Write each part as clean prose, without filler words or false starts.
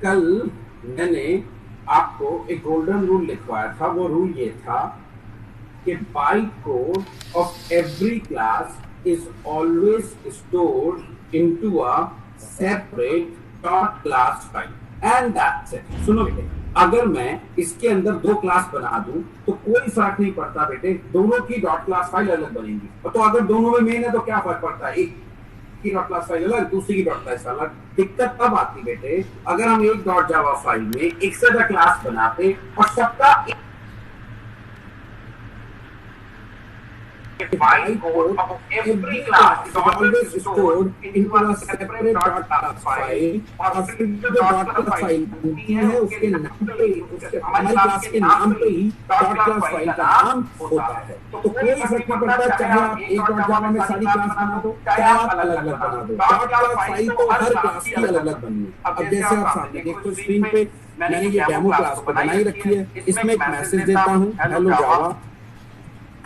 कल मैंने आपको एक गोल्डन रूल लिखवाया था। वो रूल ये था कि byte code of every class is always stored into a separate dot class file and that's it. सुनो बेटे, अगर मैं इसके अंदर दो क्लास बना दूं तो कोई फर्क नहीं पड़ता बेटे, दोनों की डॉट क्लास फाइल अलग बनेंगी। तो अगर दोनों में मेन है तो क्या फर्क पड़ता है, एक की डॉट क्लास फाइल अलग, दूसरी की डॉट क्लास अलग। दिक्कत तब आती बेटे अगर हम एक डॉट जावा फाइल में एक से ज्यादा क्लास बनाते और सबका byte code of every class is always stored into a separate dot class file और फिर जो डॉट क्लास फाइल बनती है उसके नाम पे, उसके हमारी क्लास के नाम पे ही डॉट क्लास फाइल का नाम होता है। तो कोई फर्क नहीं पड़ता चाहे आप एक डॉट जावा में सारी क्लास बना दो, चाहे आप अलग अलग बना दो, डॉट क्लास फाइल तो हर क्लास की अलग अलग बननी है। अब जैसे आप सामने देखो स्क्रीन पे मैंने ये डेमो क्लास को बनाई रखी है। इसमें एक मैसेज देता हूँ, हेलो जावा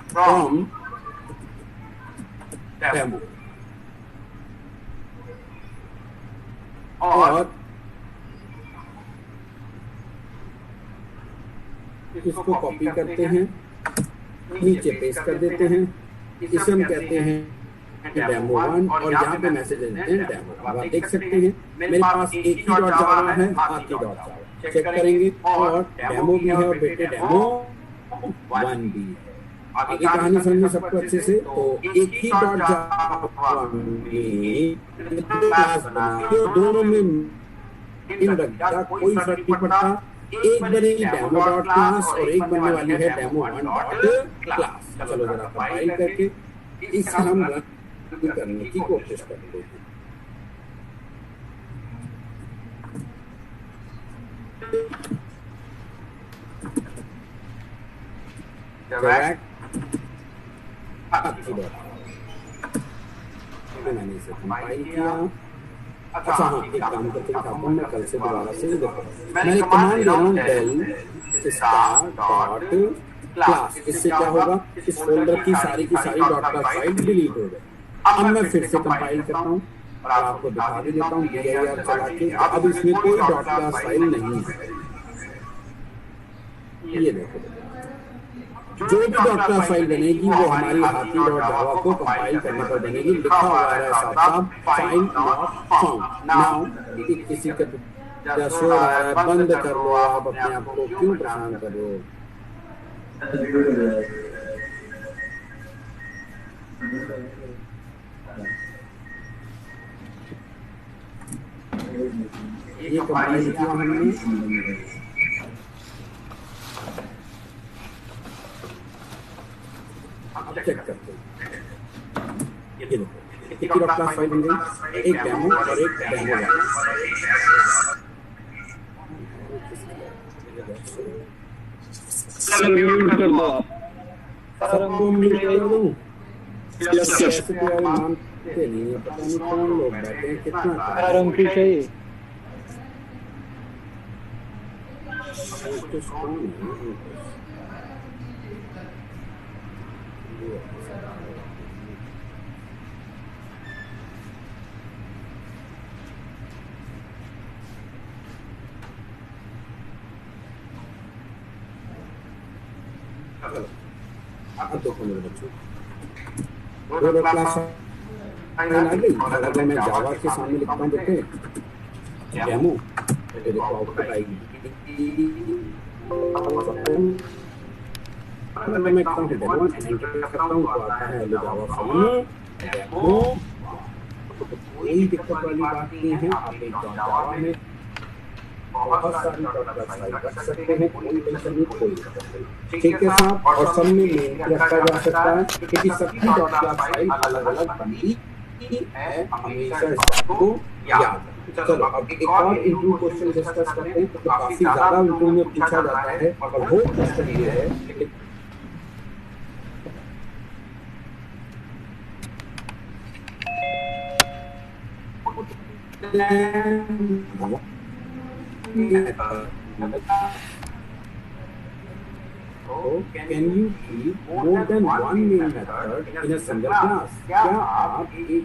फ्रॉम डेमो, और इसको कॉपी करते हैं, नीचे पेस्ट कर देते हैं, इसे हम कहते हैं डेमो 1 और यहाँ पे मैसेज देते हैं डेमो। अब आप देख सकते हैं मेरे पास एक ही डॉट जावा है, हाथी डॉट जावा। चेक करेंगे और डेमो भी है और बेटे डेमो 1 भी है। आगे कहानी समझिए सबको अच्छे से। तो एक ही डॉट जावा में क्लास बना के दोनों में इन रख दिया, कोई फर्क नहीं पड़ता। एक बनेगी डेमो डॉट क्लास और एक बनने वाली है डेमो 1 डॉट क्लास। चलो जरा कंपाइल करके इसे हम रन करने की कोशिश करते हैं। करेक्ट, मैंने इसे कंपाइल किया। अच्छा हाँ, एक काम करके दिखाता हूँ मैं कल से दोबारा से। देखो मैंने कमांड दे रहा हूँ डेल स्टार डॉट क्लास। इससे क्या होगा, इस फोल्डर की सारी डॉट क्लास फाइल डिलीट हो गई। अब मैं फिर से कंपाइल करता हूँ और आपको दिखा भी देता हूँ dir चला के। अब इसमें कोई डॉट क्लास फाइल नहीं है। ये देखो जो भी डॉट क्लास फाइल बनेगी वो हमारी हाथी डॉट जावा को कंपाइल करने पर बनेगी। लिखा हुआ है साफ साफ फाइल नॉट फाउंड। नाउ किसी का शोर आ रहा है, बंद कर लो। आप अपने आप को क्यों परेशान कर रहे हो? ये कंपाइल किया हमने। अब चेक करते हैं, ये देखो एक ही डॉट क्लास फाइल बन गई, एक डेमो और एक डेमो वाला। सर म्यूट कर दो आप। सर हमको म्यूट कर दूं? कैसे तो यार मानते नहीं है, पता नहीं कौन लोग बैठे हैं, कितना सर हम पीछे ही तो कौन है? अब देखो मेरे बच्चों, दो क्लास फाइल आ गई। और अगर मैं जावा के सामने लिखता हूँ देखते डेमो, तो देखो आउटपुट आएगी। अगर मैं लिखता हूँ डेमो एंटर करता हूँ तो आता है हेलो जावा फ्रॉम डेमो। कोई दिक्कत वाली बात नहीं है, आप एक जावा में बहुत सारी डॉट क्लास फाइल रख सकते हैं, कोई टेंशन नहीं, कोई दिक्कत नहीं। ठीक है साहब, और सब में मेन रखा जा सकता है क्योंकि सबकी डॉट क्लास फाइल अलग अलग बनती है, हमेशा इस बात को याद रखें। चलो अब एक और इंटरव्यू क्वेश्चन डिस्कस करते हैं। तो काफी ज्यादा इंटरव्यू में पूछा जाता है और वो क्वेश्चन ये है can you keep more than one main method in a single class? क्या आप एक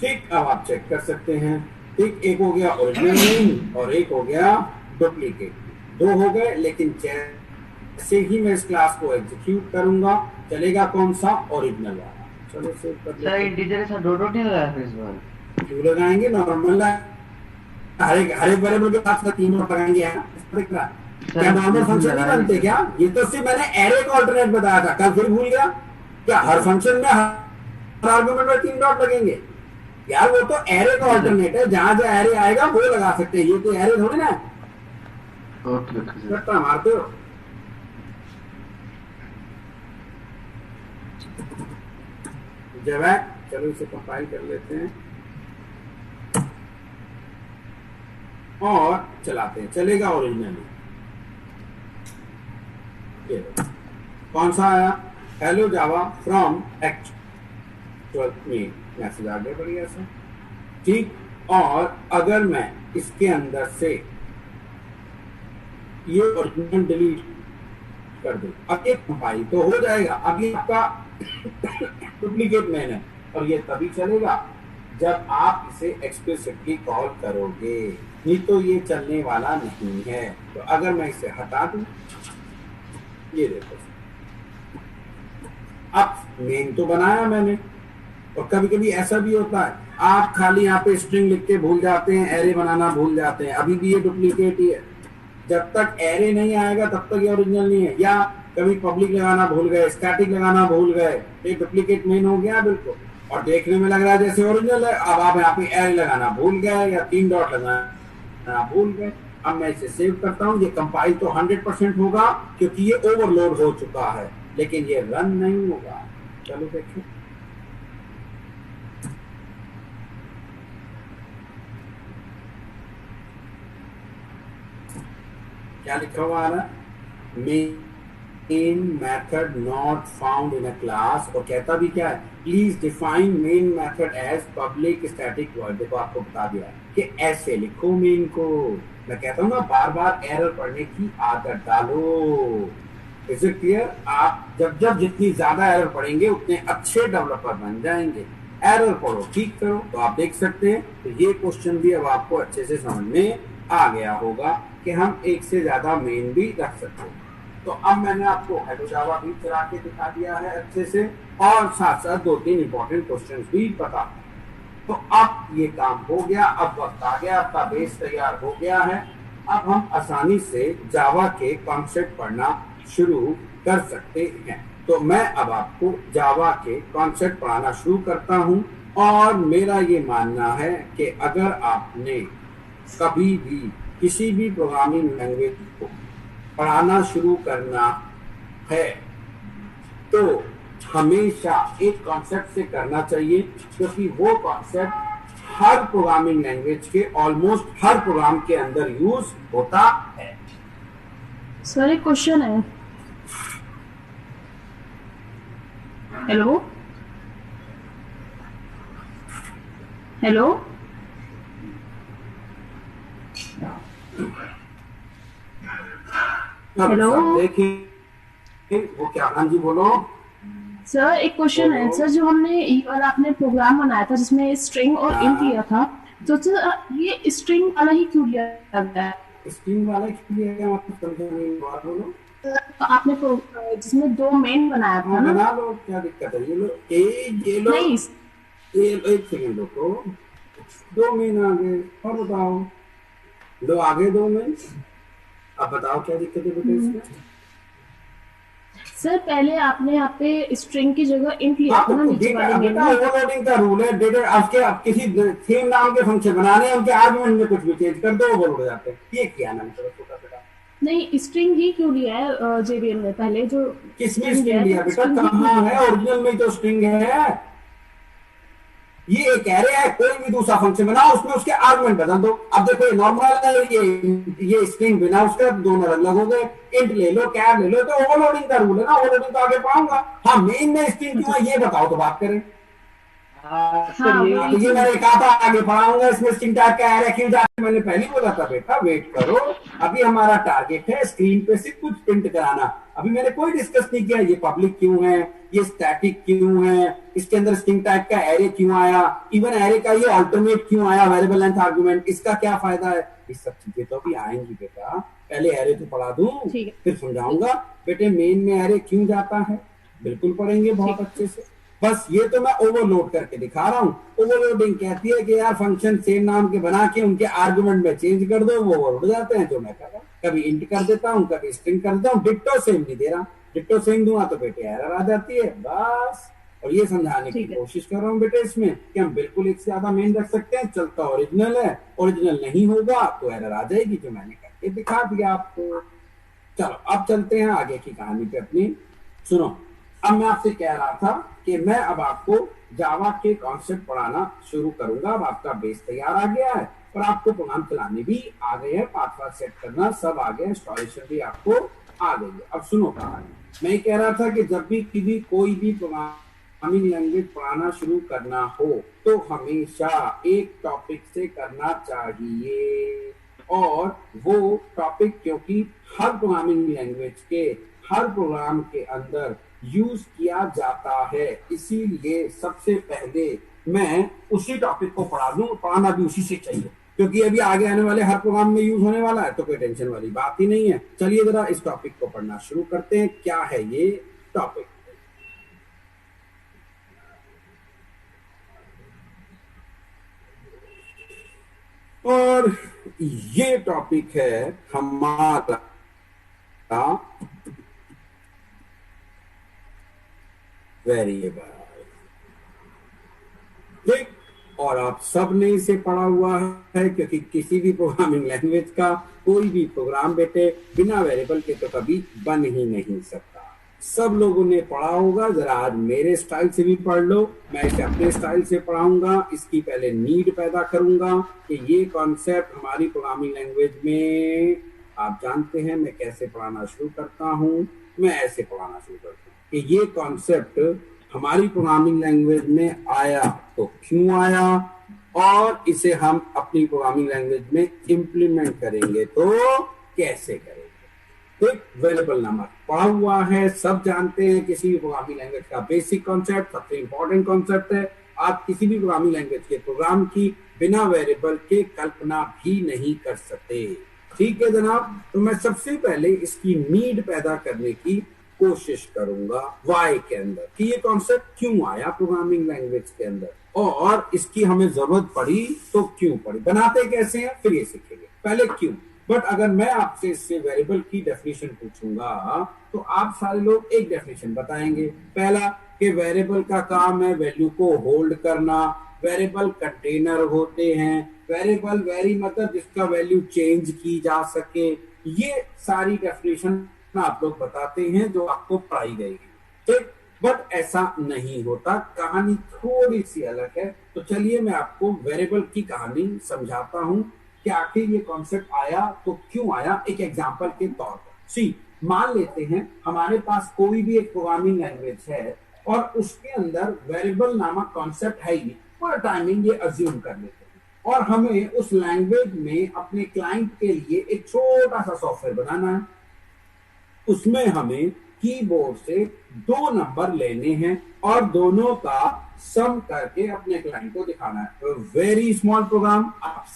ठीक, अब आप चेक कर सकते हैं। ठीक, एक हो गया ओरिजिनल मेन और एक हो गया डुप्लीकेट, दो हो गए। लेकिन जैसे ही मैं इस क्लास को एग्जीक्यूट करूंगा चलेगा कौन सा, ओरिजिनल वाला। चलो सेव कर लेते हैं। इंटीजर ऐसा डॉट डॉट नहीं लगाया फिर इस बार? क्यों लगाएंगे, नॉर्मल हरे हरे वेरिएबल के साथ साथ 3 डॉट लगाएंगे। दिख रहा है क्या? नॉर्मल फंक्शन नहीं बनते क्या? ये तो सिर्फ मैंने एरे का ऑल्टरनेट बताया था, कल फिर भूल गया क्या? हर फंक्शन में हर आर्गुमेंट में 3 डॉट लगेंगे यार, वो तो एरे का ऑल्टरनेट है, जहां जहां एरे आएगा वो लगा सकते हैं, ये तो एरे थोड़ी ना। ओके मारते हो। जब है, चलो इसे कंपाइल कर लेते हैं और चलाते हैं, चलेगा ओरिजिनल। कौन सा आया? हेलो जावा फ्रॉम एक्चुअल में मैसेज आ गया, बढ़िया सा। ठीक, और अगर मैं इसके अंदर से ये ओरिजिनल डिलीट कर दूं, अब एक कंपाइल तो हो जाएगा। अब ये आपका डुप्लीकेट मैन है और ये तभी चलेगा जब आप इसे एक्सप्लिसिटली कॉल करोगे, नहीं तो ये चलने वाला नहीं है। तो अगर मैं इसे हटा दूं, ये देखो, अब मेन तो बनाया मैंने। और कभी कभी ऐसा भी होता है आप खाली यहाँ पे स्ट्रिंग लिख के भूल जाते हैं, एरे बनाना भूल जाते हैं, अभी भी ये डुप्लीकेट ही है। जब तक एरे नहीं आएगा तब तक ये ओरिजिनल नहीं है। या कभी पब्लिक लगाना भूल गए, स्टैटिक लगाना भूल गए, ये डुप्लीकेट मेन हो गया बिल्कुल, और देखने में लग रहा है जैसे ओरिजिनल है। अब आप यहाँ पे एरे लगाना भूल गए या 3 डॉट लगाना भूल गए। अब मैं इसे सेव करता हूँ। ये कंपाइल तो 100% होगा क्योंकि ये ओवरलोड हो चुका है, लेकिन ये रन नहीं होगा। चलो देखिए, क्या लिखा हुआ आ रहा है? Main method not found in a class. और कहता भी क्या है? Please define main method as public static void. देखो आपको बता दिया है कि ऐसे लिखो मेन को। मैं कहता हूँ ना, बार बार एरर पढ़ने की आदत डालो। Is it clear? आप जब जब जितनी ज्यादा एरर पढ़ेंगे उतने अच्छे डेवलपर बन जाएंगे। एरर पढ़ो, ठीक करो। तो आप देख सकते हैं, तो ये क्वेश्चन भी अब आपको अच्छे से समझ में आ गया होगा कि हम एक से ज्यादा मेन भी रख सकते हैं। तो अब मैंने आपको हेलो जावा भी चला के दिखा दिया है अच्छे से, और साथ साथ 2-3 इंपॉर्टेंट क्वेश्चंस भी बता। तो अब ये काम हो गया, अब वक्त आ गया, आपका बेस तैयार हो गया है। अब हम आसानी से जावा के कॉन्सेप्ट पढ़ना शुरू कर सकते हैं। तो मैं अब आपको जावा के कॉन्सेप्ट पढ़ाना शुरू करता हूं। और मेरा ये मानना है कि अगर आपने कभी भी किसी भी प्रोग्रामिंग लैंग्वेज को पढ़ाना शुरू करना है तो हमेशा एक कॉन्सेप्ट से करना चाहिए, क्योंकि वो कॉन्सेप्ट हर प्रोग्रामिंग लैंग्वेज के ऑलमोस्ट हर प्रोग्राम के अंदर यूज होता है। सर एक क्वेश्चन है। हेलो हेलो हेलो देखिए वो क्या, हाँ जी बोलो। सर एक क्वेश्चन है सर, जो हमने ये वाला आपने प्रोग्राम बनाया था जिसमें स्ट्रिंग और इंट लिया था, तो सर ये स्ट्रिंग वाला ही क्यों लिया गया है? स्ट्रिंग वाला क्यों लिया गया, मतलब समझ नहीं बात बोलो। तो आपने जिसमें 2 मेन बनाया था ना, बना लो, क्या दिक्कत है? ये लो, ये लो, नहीं ये एक सेकंड रुको, 2 मेन आ गए, और बताओ, लो आगे 2 मेन। अब बताओ क्या दिक्कत है बेटा इसमें? सर पहले आपने यहाँ पे स्ट्रिंग की जगह इंट लिया था ना नीचे वाले मेन में। ओवरलोडिंग का रूल है, डेटा आपके किसी थीम नाम के फंक्शन बनाने हैं, उनके आर्गुमेंट में कुछ भी चेंज कर दो ओवरलोड हो जाते हैं। ये क्या नाम है छोटा बेटा? नहीं स्ट्रिंग ही क्यों लिया है जेबीएल में? पहले जो किसमें स्ट्रिंग लिया बेटा? कहाँ है? ओरिजिनल में तो स्ट्रिंग है। ये एक एरे है, कोई भी दूसरा फंक्शन बनाओ उसमें उसके आर्गुमेंट बदल दो। अब देखो ये नॉर्मल है, ये स्ट्रिंग बिना उसका दोनों अलग हो गए। इंट ले लो, कैर ले लो, तो ओवरलोडिंग का रूल है ना, ओवरलोडिंग तो आगे पाऊंगा। हाँ मेन में स्ट्रिंग क्यों है ये बताओ तो बात करें। सर हाँ, ये वही ये मैंने कहा था आगे बढ़ाऊंगा, इसमें स्ट्रिंग टैग का एरे क्यों जाता है, मैंने पहले बोला था बेटा वेट करो, अभी हमारा टारगेट है स्क्रीन पे सिर्फ कुछ प्रिंट कराना। अभी मैंने कोई डिस्कस नहीं किया ये पब्लिक क्यों है, ये स्टैटिक क्यों है, इसके अंदर स्ट्रिंग टैग का एरे क्यों आया, इवन एरे का ये अल्टरनेट क्यों आया, वेरिएबल लेंथ आर्गुमेंट, इसका क्या फायदा है, ये सब चीजें तो अभी आएंगी बेटा। पहले एरे तो पढ़ा दूं ठीक है। फिर समझाऊंगा बेटे मेन में एरे क्यों जाता है, बिल्कुल पढ़ेंगे बहुत अच्छे से। बस ये तो मैं ओवरलोड करके दिखा रहा हूँ। ओवरलोडिंग कहती है कि यार फंक्शन सेम नाम के बना के उनके आर्गुमेंट में चेंज कर दो, वो ओवर हो जाते हैं, जो मैं कर रहा हूँ। कभी इंट कर देता हूँ, कभी स्ट्रिंग कर देता हूँ, डिक्टो सेम नहीं दे रहा, डिक्टो सेम दूंगा तो बेटे एरर आ जाती है बस। और ये समझाने की कोशिश कर रहा हूँ बेटे इसमें कि हम बिल्कुल एक से ज्यादा मेन रख सकते हैं, चलता ओरिजिनल है, ओरिजिनल नहीं होगा तो एरर आ जाएगी, जो मैंने करके दिखा दिया आपको। चलो अब चलते हैं आगे की कहानी पे अपनी। सुनो, अब मैं आपसे कह रहा था कि मैं अब आपको जावा के कॉन्सेप्ट पढ़ाना शुरू करूंगा। अब आपका बेस तैयार आ गया है और आपको प्रोग्राम चलाने भी आ गए हैं, पासवर्ड सेट करना सब आ गया, इंस्टॉलेशन भी आपको आ गई है। अब सुनो कहानी, मैं कह रहा था कि जब भी कोई भी प्रोग्रामिंग लैंग्वेज पढ़ाना शुरू करना हो तो हमेशा एक टॉपिक से करना चाहिए, और वो टॉपिक क्योंकि हर प्रोग्रामिंग लैंग्वेज के हर प्रोग्राम के अंदर यूज किया जाता है, इसीलिए सबसे पहले मैं उसी टॉपिक को पढ़ा दूं, पढ़ाना भी उसी से चाहिए, क्योंकि अभी आगे आने वाले हर प्रोग्राम में यूज होने वाला है, तो कोई टेंशन वाली बात ही नहीं है। चलिए जरा इस टॉपिक को पढ़ना शुरू करते हैं। क्या है ये टॉपिक? और ये टॉपिक है हमारा वेरिएबल। ठीक, और आप सब ने इसे पढ़ा हुआ है, क्योंकि किसी भी प्रोग्रामिंग लैंग्वेज का कोई भी प्रोग्राम बेटे बिना वेरिएबल के तो कभी बन ही नहीं सकता। सब लोगों ने पढ़ा होगा, जरा आज मेरे स्टाइल से भी पढ़ लो, मैं इसे अपने स्टाइल से पढ़ाऊंगा। इसकी पहले नीड पैदा करूंगा कि ये कॉन्सेप्ट हमारी प्रोग्रामिंग लैंग्वेज में, आप जानते हैं मैं कैसे पढ़ाना शुरू करता हूँ, मैं ऐसे पढ़ाना शुरू करता हूँ कि ये कॉन्सेप्ट हमारी प्रोग्रामिंग लैंग्वेज में आया तो क्यों आया, और इसे हम अपनी प्रोग्रामिंग लैंग्वेज में इंप्लीमेंट करेंगे तो कैसे करेंगे। तो वेरिएबल नामक पढ़ा हुआ है, सब जानते हैं, किसी भी प्रोग्रामिंग लैंग्वेज का बेसिक कॉन्सेप्ट, सबसे इंपॉर्टेंट कॉन्सेप्ट है। आप किसी भी प्रोग्रामिंग लैंग्वेज के प्रोग्राम की बिना वेरिएबल के कल्पना भी नहीं कर सकते। ठीक है जनाब, तो मैं सबसे पहले इसकी नीड पैदा करने की कोशिश करूंगा वाई के अंदर कि ये कॉन्सेप्ट क्यों आया प्रोग्रामिंग लैंग्वेज के अंदर, और इसकी हमें जरूरत पड़ी तो क्यों पड़ी, बनाते कैसे हैं फिर ये सीखेंगे, पहले क्यों। बट अगर मैं आपसे इससे वेरिएबल की डेफिनेशन पूछूंगा तो आप सारे लोग एक डेफिनेशन बताएंगे। पहला कि वेरिएबल का काम है वैल्यू को होल्ड करना, वेरिएबल कंटेनर होते हैं, वेरिएबल वेरी मतलब जिसका वैल्यू चेंज की जा सके, ये सारी डेफिनेशन आप लोग बताते हैं जो आपको पढ़ाई गई है। ठीक, बट ऐसा नहीं होता, कहानी थोड़ी सी अलग है। तो चलिए मैं आपको वेरिएबल की कहानी समझाता हूं कि आखिर ये कॉन्सेप्ट आया तो क्यों आया, एक एग्जांपल के तौर पर। सी, मान लेते हैं हमारे पास कोई भी एक प्रोग्रामिंग लैंग्वेज है और उसके अंदर वेरिएबल नामक कॉन्सेप्ट है ही, पूरा टाइमिंग ये अज्यूम कर लेते हैं, और हमें उस लैंग्वेज में अपने क्लाइंट के लिए एक छोटा सा सॉफ्टवेयर बनाना है। उसमें हमें कीबोर्ड से 2 नंबर लेने हैं और दोनों का सम करके अपने क्लाइंट को दिखाना है। वेरी स्मॉल प्रोग्राम आप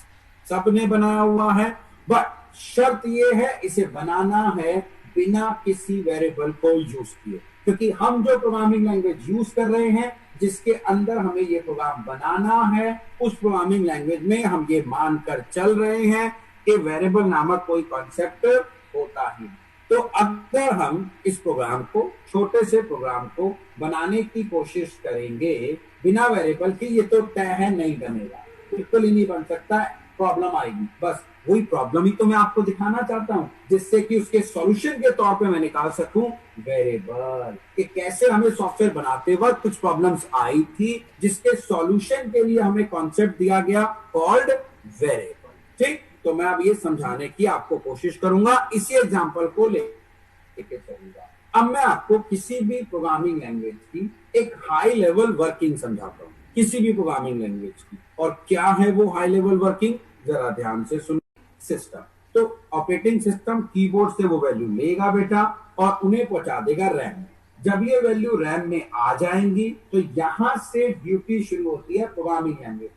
सबने बनाया हुआ है, बट शर्त ये है इसे बनाना है बिना किसी वेरिएबल को यूज किए, क्योंकि हम जो प्रोग्रामिंग लैंग्वेज यूज कर रहे हैं जिसके अंदर हमें ये प्रोग्राम बनाना है, उस प्रोग्रामिंग लैंग्वेज में हम ये मानकर चल रहे हैं कि वेरिएबल नामक कोई कॉन्सेप्ट होता ही। तो अगर हम इस प्रोग्राम को, छोटे से प्रोग्राम को बनाने की कोशिश करेंगे बिना वेरिएबल के, ये तो तय है नहीं बनेगा, बिल्कुल ही नहीं बन सकता, प्रॉब्लम आएगी। बस वही प्रॉब्लम ही तो मैं आपको दिखाना चाहता हूं, जिससे कि उसके सॉल्यूशन के तौर पे मैं निकाल सकूं वेरिएबल, कि कैसे हमें सॉफ्टवेयर बनाते वक्त कुछ प्रॉब्लम्स आई थी जिसके सॉल्यूशन के लिए हमें कॉन्सेप्ट दिया गया कॉल्ड वेरिएबल। ठीक, तो मैं अब ये समझाने की आपको कोशिश करूंगा, इसी एग्जांपल को लेके चलूंगा। अब मैं आपको किसी भी प्रोग्रामिंग लैंग्वेज की एक हाई लेवल वर्किंग समझाता हूं। किसी भी प्रोग्रामिंग लैंग्वेज की। और क्या है वो हाई लेवल वर्किंग, जरा ध्यान से सुन। सिस्टम, तो ऑपरेटिंग सिस्टम कीबोर्ड से वो वैल्यू लेगा बेटा और उन्हें पहुंचा देगा रैम में। जब ये वैल्यू रैम में आ जाएंगी तो यहां से ड्यूटी शुरू होती है प्रोग्रामिंग लैंग्वेज।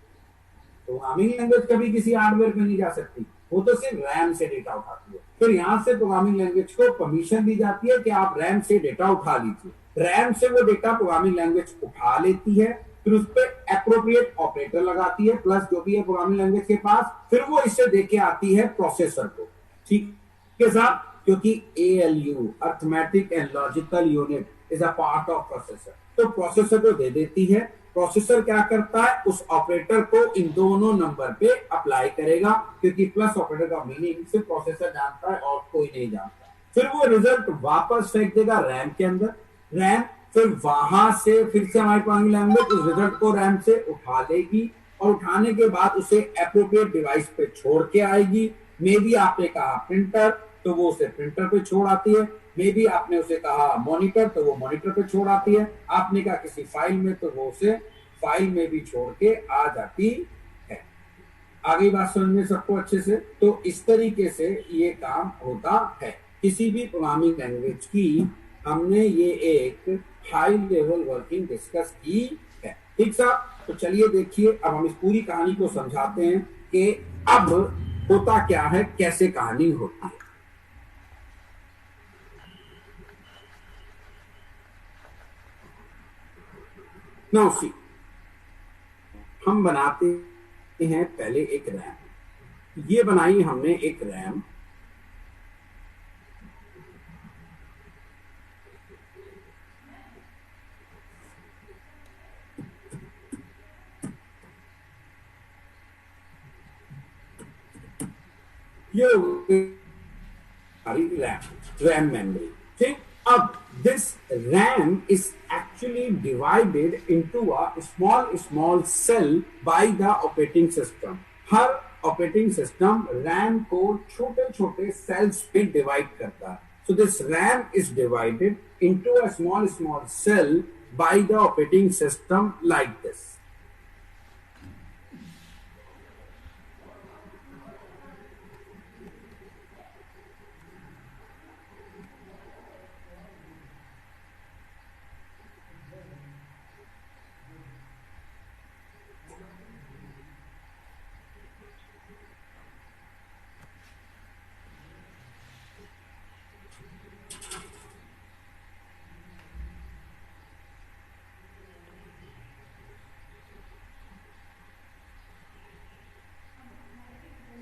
प्रोग्रामिंग लैंग्वेज कभी किसी हार्डवेयर पे नहीं जा सकती, वो तो सिर्फ रैम से डेटा उठाती है। फिर यहाँ से प्रोग्रामिंग लैंग्वेज को परमिशन दी जाती है कि आप रैम से डेटा उठा लीजिए। रैम से वो डेटा प्रोग्रामिंग लैंग्वेज उठा लेती है, फिर उस पर एप्रोप्रिएट ऑपरेटर लगाती है प्लस जो भी है प्रोग्रामिंग लैंग्वेज के पास, फिर वो इससे देके आती है प्रोसेसर को। ठीक है साहब, क्योंकि ALU arithmetic and logical unit is a part of processor, तो प्रोसेसर को दे देती है। प्रोसेसर क्या करता है, उस ऑपरेटर को इन दोनों नंबर पे अप्लाई करेगा, क्योंकि प्लस ऑपरेटर का मीनिंग सिर्फ प्रोसेसर जानता है और कोई नहीं जानता। फिर वो रिजल्ट वापस फेंक देगा रैम के अंदर। रैम फिर वहां से फिर से हमारी प्रोग्रामिंग लैंग्वेज उस रिजल्ट को रैम से उठा लेगी और उठाने के बाद उसे एप्रोप्रिएट डिवाइस पे छोड़ के आएगी। मे बी आपने कहा प्रिंटर, तो वो उसे प्रिंटर पे छोड़ आती है। मे बी आपने उसे कहा मॉनिटर, तो वो मॉनिटर पे छोड़ आती है। आपने कहा किसी फाइल में, तो वो उसे फाइल में भी छोड़ के आ जाती है। आगे बात समझ में सबको अच्छे से? तो इस तरीके से ये काम होता है किसी भी प्रोग्रामिंग लैंग्वेज की। हमने ये एक हाई लेवल वर्किंग डिस्कस की है। ठीक साहब, तो चलिए देखिए अब हम इस पूरी कहानी को समझाते हैं कि अब होता क्या है, कैसे कहानी होती है। नाउ सी, हम बनाते हैं पहले एक रैम। ये बनाई हमने एक रैम। ये रैम मेमोरी। ठीक, अब this RAM is actually divided into a small cell by the operating system. Her operating system RAM को छोटे छोटे cells पे divide करता है। So this RAM is divided into a small cell by the operating system like this.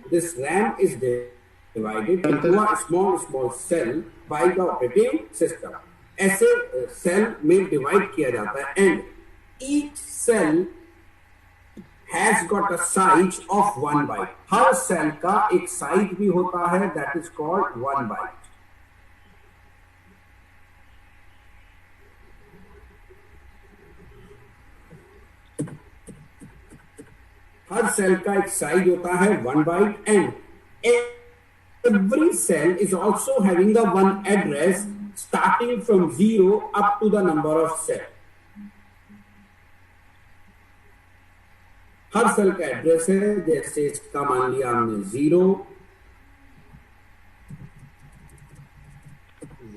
This RAM is divided into a small cell by the operating system. ऐसे cell में divide किया जाता है and each cell has got a size of 1 byte. हर cell का एक size भी होता है, that is called 1 byte. हर सेल का एक साइज होता है 1 byte and every cell is also having the one address starting from 0 up to the number of cell. हर सेल का एड्रेस है, जैसे इसका मान लिया हमने 0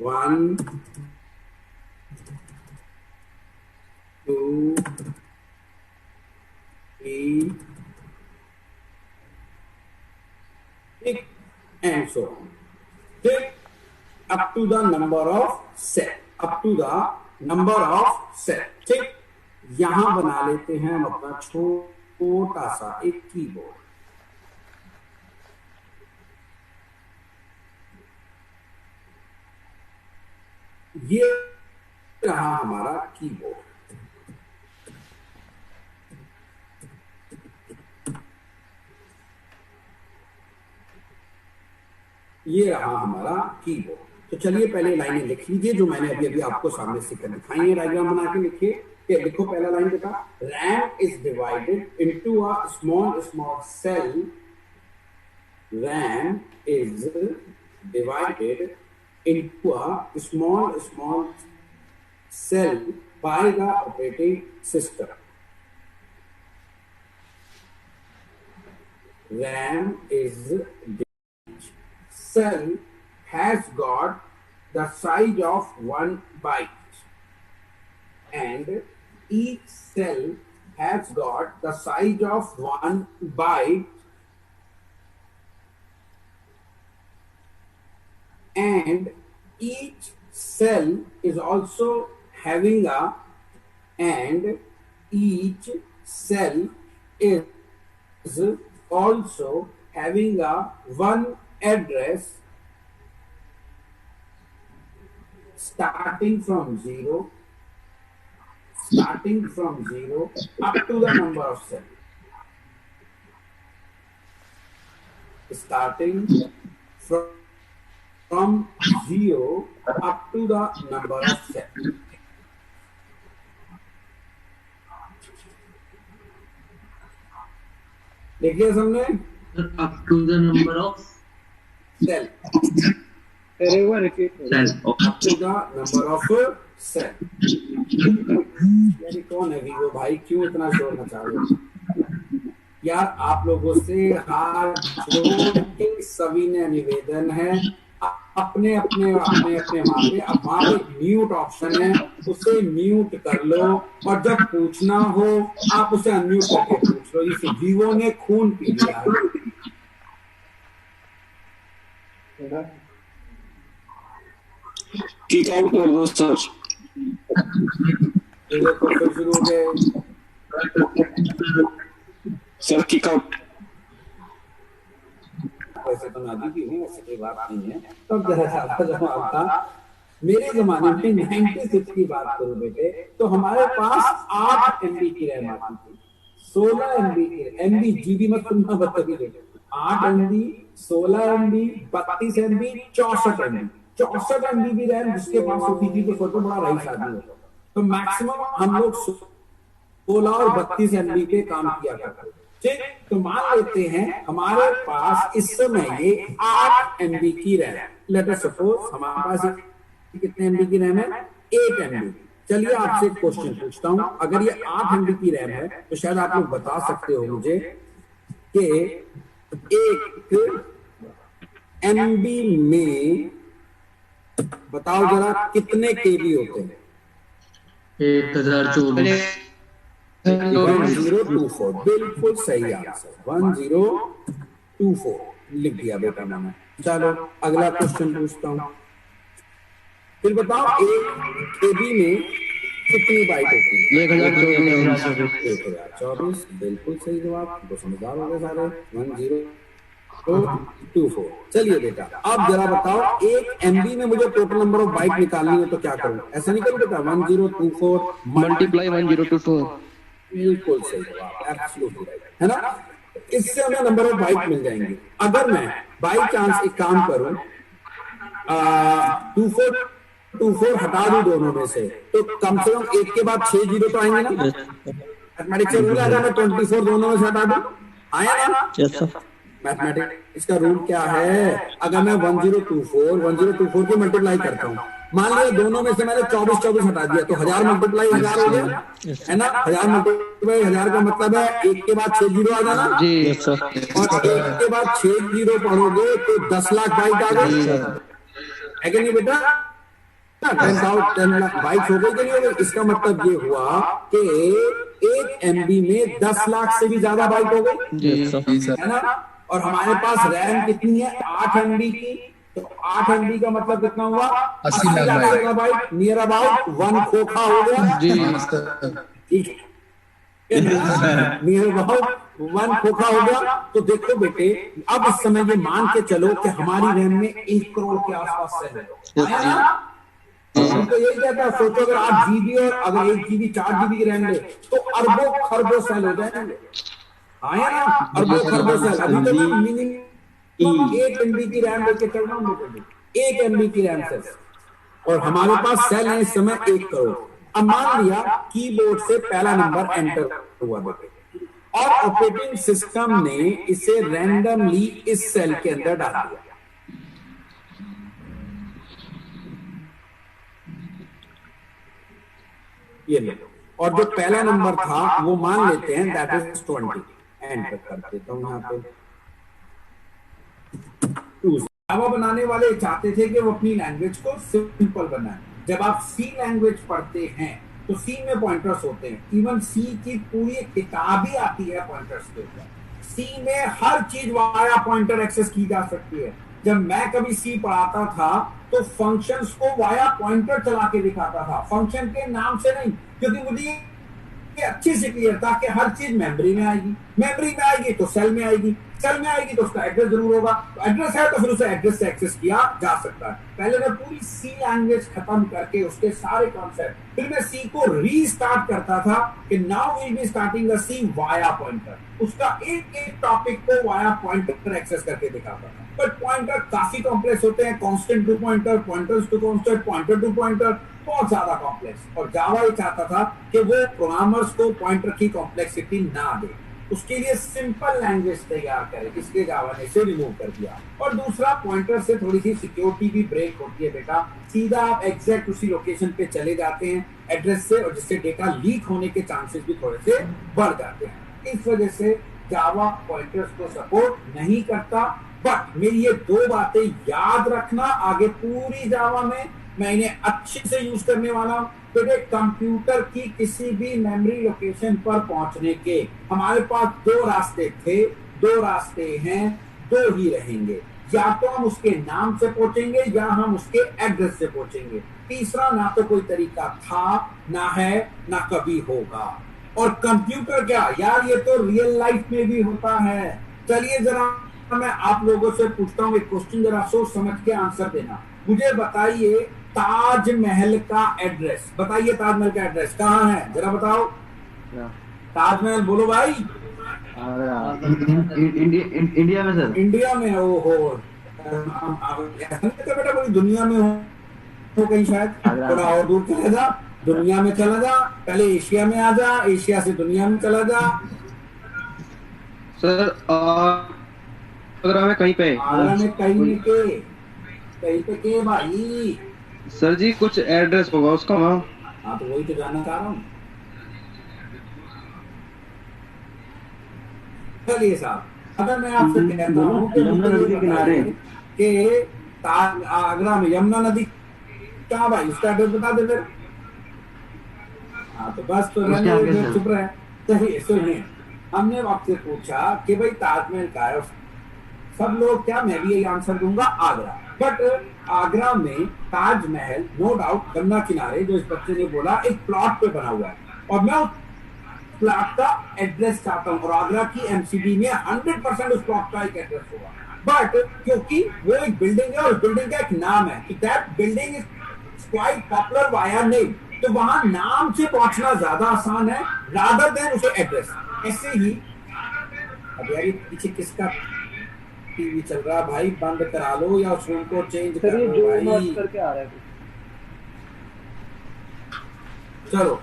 1 2 3 and so on. Take up to the number of cell, up to the number of cell. ठीक, यहां बना लेते हैं हम अपना छोटा सा एक कीबोर्ड। ये रहा हमारा कीबोर्ड। ये रहा हमारा कीबोर्ड। तो चलिए पहले लाइनें लिख लीजिए जो मैंने अभी अभी आपको सामने से कर दिखाई है। डायग्राम बना के लिखिए। कि लिखो पहला लाइन बेटा, RAM is divided into a small cell. RAM is divided into a small cell by the operating system. RAM is each cell has got the size of 1 byte and each cell has got the size of 1 byte and each cell is also having a and each cell is also having a one address starting from zero up to the number of cells. Starting from 0 up to the number of cells. देखिए हमने up to the number of cell. एक बार repeat Up to the number of cell. यानी कौन है Vivo भाई, क्यों इतना शोर मचा रहे हो यार? आप लोगों से हाथ जोड़ के सभी ने निवेदन है, अपने अपने अपने अपने वहां पे अब वहां पे म्यूट ऑप्शन है, उसे म्यूट कर लो और जब पूछना हो आप उसे अनम्यूट करके पूछ लो। इस वीवो ने खून पी लिया है। किक आउट कर दो सर। देखो फिर शुरू हो गए सर, किक आउट। वैसे तो नादी की हूँ, ऐसी कोई बात नहीं है। तब जरा सा जवाब था, मेरे जमाने में 96 की बात करूं बेटे तो हमारे पास 8 MB की रैम आती थी, 16 MB की MB जीबी मत सुनना बदतमीजी बेटे, 8 MB 16 MB 32 MB 64 MB भी रैम जिसके पास होती थी तो सोचो बड़ा रईस आदमी होता। तो मैक्सिमम हम लोग 16 और 32 MB पे काम किया करते। ठीक, तो मान लेते हैं हमारे पास इस समय ये 8 MB की रैम, लेट अस सपोज हमारे पास कितने MB की रैम है? 8 MB। चलिए आपसे एक क्वेश्चन पूछता हूं, अगर ये 8 MB की रैम है तो शायद आप लोग बता सकते हो मुझे कि 1 MB में बताओ जरा कितने KB होते हैं? 1024। 1024, बिल्कुल सही आंसर, 1024 लिख दिया बेटा मैंने। चलो अगला क्वेश्चन पूछता हूँ, फिर बताओ 1 KB में कितनी बाइट होती है? 1024, बिल्कुल सही जवाब, तो समझदार हो गए सारे। 1024। चलिए बेटा अब जरा बताओ 1 MB में मुझे टोटल नंबर ऑफ बाइट निकालनी है तो क्या करूं? ऐसा नहीं करूं बेटा, 1024 मल्टीप्लाई 1024। बिल्कुल सही जवाब, एब्सोल्युटली राइट, है ना? इससे हमें नंबर ऑफ बाइट मिल जाएंगे। अगर मैं बाई चांस एक काम करूं, 24 हटा दूं दोनों में से तो कम से कम 1 के बाद 6 जीरो तो आएंगे ना? मैथमेटिक्स का रूल है, अगर मैं 24 दोनों में से हटा दूं आया ना? मैथमेटिक्स का रूल क्या है? अगर मैं 1024 को मल्टीप्लाई करता हूँ, मान लिया दोनों में से मैंने 24 हटा दिया तो 1000 मल्टीप्लाई 1000 हो गया, है ना? 1000 मल्टीप्लाई 1000 का मतलब है 1 के बाद 6 जीरो आ जाना जी, और 1 के बाद 6 जीरो पढ़ोगे तो 10 लाख बाइट आ गई, है कि नहीं बेटा? 10 लाख बाइट हो गई कि नहीं हो गई? इसका मतलब ये हुआ कि 1 MB में 10 लाख से भी ज्यादा बाइट हो गई, है ना? और हमारे पास रैम कितनी है? 8 MB की, तो 8 MB का मतलब कितना हुआ? 80 लाख बाइट, नियर अबाउट 1 खोखा हो गया जी, ठीक है, नियर अबाउट 1 खोखा हो गया। तो देखो बेटे अब इस समय ये मान के चलो कि हमारी रैम में 1 करोड़ के आसपास सेल है। तो यही कहता है, सोचो अगर 8 GB और अगर 1 GB 4 GB की रैम ले तो अरबों खरबों सेल हो जाएंगे, आया ना? अरबों खरबों सेल। अभी तो मैं मिनिमम 1 MB की रैम लेके चल रहा हूँ, 1 MB की रैम सेल, और हमारे पास सेल है इस समय 1 करोड़। अब मान लिया कीबोर्ड से पहला नंबर एंटर हुआ बेटे और ऑपरेटिंग सिस्टम ने इसे रैंडमली इस सेल के अंदर डाल दिया, ये ले लो, और जो पहला नंबर था वो मान लेते हैं दैट इज 20, एंटर कर देता हूं यहाँ पे। टू। जावा बनाने वाले चाहते थे कि वो अपनी लैंग्वेज को सिंपल बनाए। जब आप सी लैंग्वेज पढ़ते हैं तो सी में पॉइंटर्स होते हैं, इवन सी की पूरी किताब ही आती है पॉइंटर्स के ऊपर। सी में हर चीज वाया पॉइंटर एक्सेस की जा सकती है। जब मैं कभी सी पढ़ाता था तो फंक्शंस को वाया पॉइंटर चला के दिखाता था, फंक्शन के नाम से नहीं, क्योंकि मुझे अच्छी से क्लियर था कि हर चीज मेमोरी में आएगी, मेमोरी में आएगी तो सेल में आएगी, सेल में आएगी तो उसका एड्रेस जरूर होगा, तो एड्रेस है तो फिर उसे एड्रेस से एक्सेस किया जा सकता है। पहले मैं पूरी सी लैंग्वेज खत्म करके उसके सारे कॉन्सेप्ट, फिर मैं सी को रीस्टार्ट करता था कि now will be starting the C via pointer, उसका एक एक टॉपिक को वाया पॉइंटर एक्सेस करके दिखाता था। बट पॉइंटर काफी कॉम्प्लेक्स होते हैं, constant to pointer, pointers to constant, pointer to pointer, बहुत ज्यादा कॉम्प्लेक्स। और जावा ये चाहता था कि वो प्रोग्रामर्स को पॉइंटर की कॉम्प्लेक्सिटी ना दे, उसके लिए सिंपल लैंग्वेज तैयार करे, इसलिए जावा ने इसे रिमूव कर दिया। और दूसरा, पॉइंटर से थोड़ी सी सिक्योरिटी भी ब्रेक होती है बेटा, सीधा आप एग्जैक्ट उसी लोकेशन पे चले जाते हैं एड्रेस से, और जिससे डेटा लीक होने के चांसेस भी थोड़े से बढ़ जाते हैं। इस वजह से जावा पॉइंटर्स को सपोर्ट नहीं करता। बट मेरी ये दो बातें याद रखना, आगे पूरी जावा में मैं इन्हें अच्छे से यूज करने वाला हूं। बेटे, कंप्यूटर की किसी भी मेमोरी लोकेशन पर पहुंचने के हमारे पास दो रास्ते थे, दो रास्ते हैं, दो ही रहेंगे। या तो हम उसके नाम से पहुंचेंगे या हम उसके एड्रेस से पहुंचेंगे। तीसरा ना तो कोई तरीका था, ना है, ना कभी होगा। और कंप्यूटर क्या यार, ये तो रियल लाइफ में भी होता है। चलिए जरा मैं आप लोगों से पूछता हूँ एक क्वेश्चन, जरा सोच समझ के आंसर देना। मुझे बताइए ताजमहल का एड्रेस, बताइए ताजमहल का एड्रेस कहाँ है, जरा बताओ। ताजमहल बोलो भाई। इंडिया में सर। इंडिया में हो तो बेटा पूरी दुनिया में हो कहीं, शायद थोड़ा और दूर चला जा, दुनिया में चला जा, पहले एशिया में आ जा, एशिया से दुनिया में चला जा। सर आगरा में कहीं पे, आगरा में कहीं पे के भाई। सर जी कुछ एड्रेस होगा उसका वहाँ। हाँ तो वही तो जानना चाह रहा हूँ। चलिए साहब, अगर मैं आपसे कहता हूँ कि यमुना नदी के किनारे के आगरा में यमुना नदी कहाँ भाई, उसका एड्रेस बता दे फिर। हाँ तो बस, तो चुप रहे। चलिए सुनिए, हमने आपसे पूछा कि भाई ताजमहल का है, सब लोग क्या, मैं भी यही आंसर दूंगा, आगरा। बट आगरा में ताजमहल नो डाउट गंगा किनारे, जो इस बच्चे ने बोला, एक प्लॉट पे बना हुआ है, और मैं उस प्लॉट का एड्रेस चाहता हूँ, और आगरा की एमसीडी में 100% उस प्लॉट का एक एड्रेस होगा। बट क्योंकि वो एक बिल्डिंग है और बिल्डिंग का एक नाम है, that building is quite popular via name, तो वहां नाम से पहुंचना ज्यादा आसान है रादर देन उसे एड्रेस। ऐसे ही अब यार पीछे किसका टीवी चल रहा भाई, बंद करा लो या उस रूम को चेंज कर लो भाई। करके आ रहा है। चलो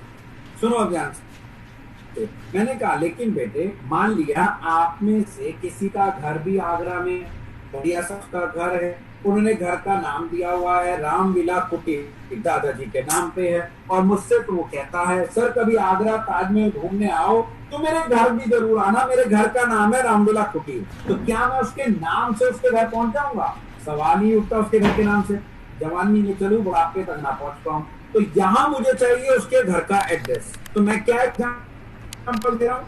सुनो ध्यान से, मैंने कहा लेकिन बेटे मान लिया आप में से किसी का घर भी आगरा में, बढ़िया सबका घर है, उन्होंने घर का नाम दिया हुआ है रामविला कुटीर, दादाजी के नाम पे है, और मुझसे तो वो कहता है सर कभी आगरा ताजमहल घूमने आओ तो मेरे घर भी जरूर आना, मेरे घर का नाम है रामविला कुटीर। तो क्या मैं उसके नाम से उसके घर पहुंच जाऊंगा? सवाल ही उठता उसके घर के नाम से। जवानी में चलूं बुढ़ापे तक ना पहुंच पाऊं, तो यहाँ मुझे चाहिए उसके घर का एड्रेस। तो मैं क्या एग्जाम्पल दे रहा हूँ,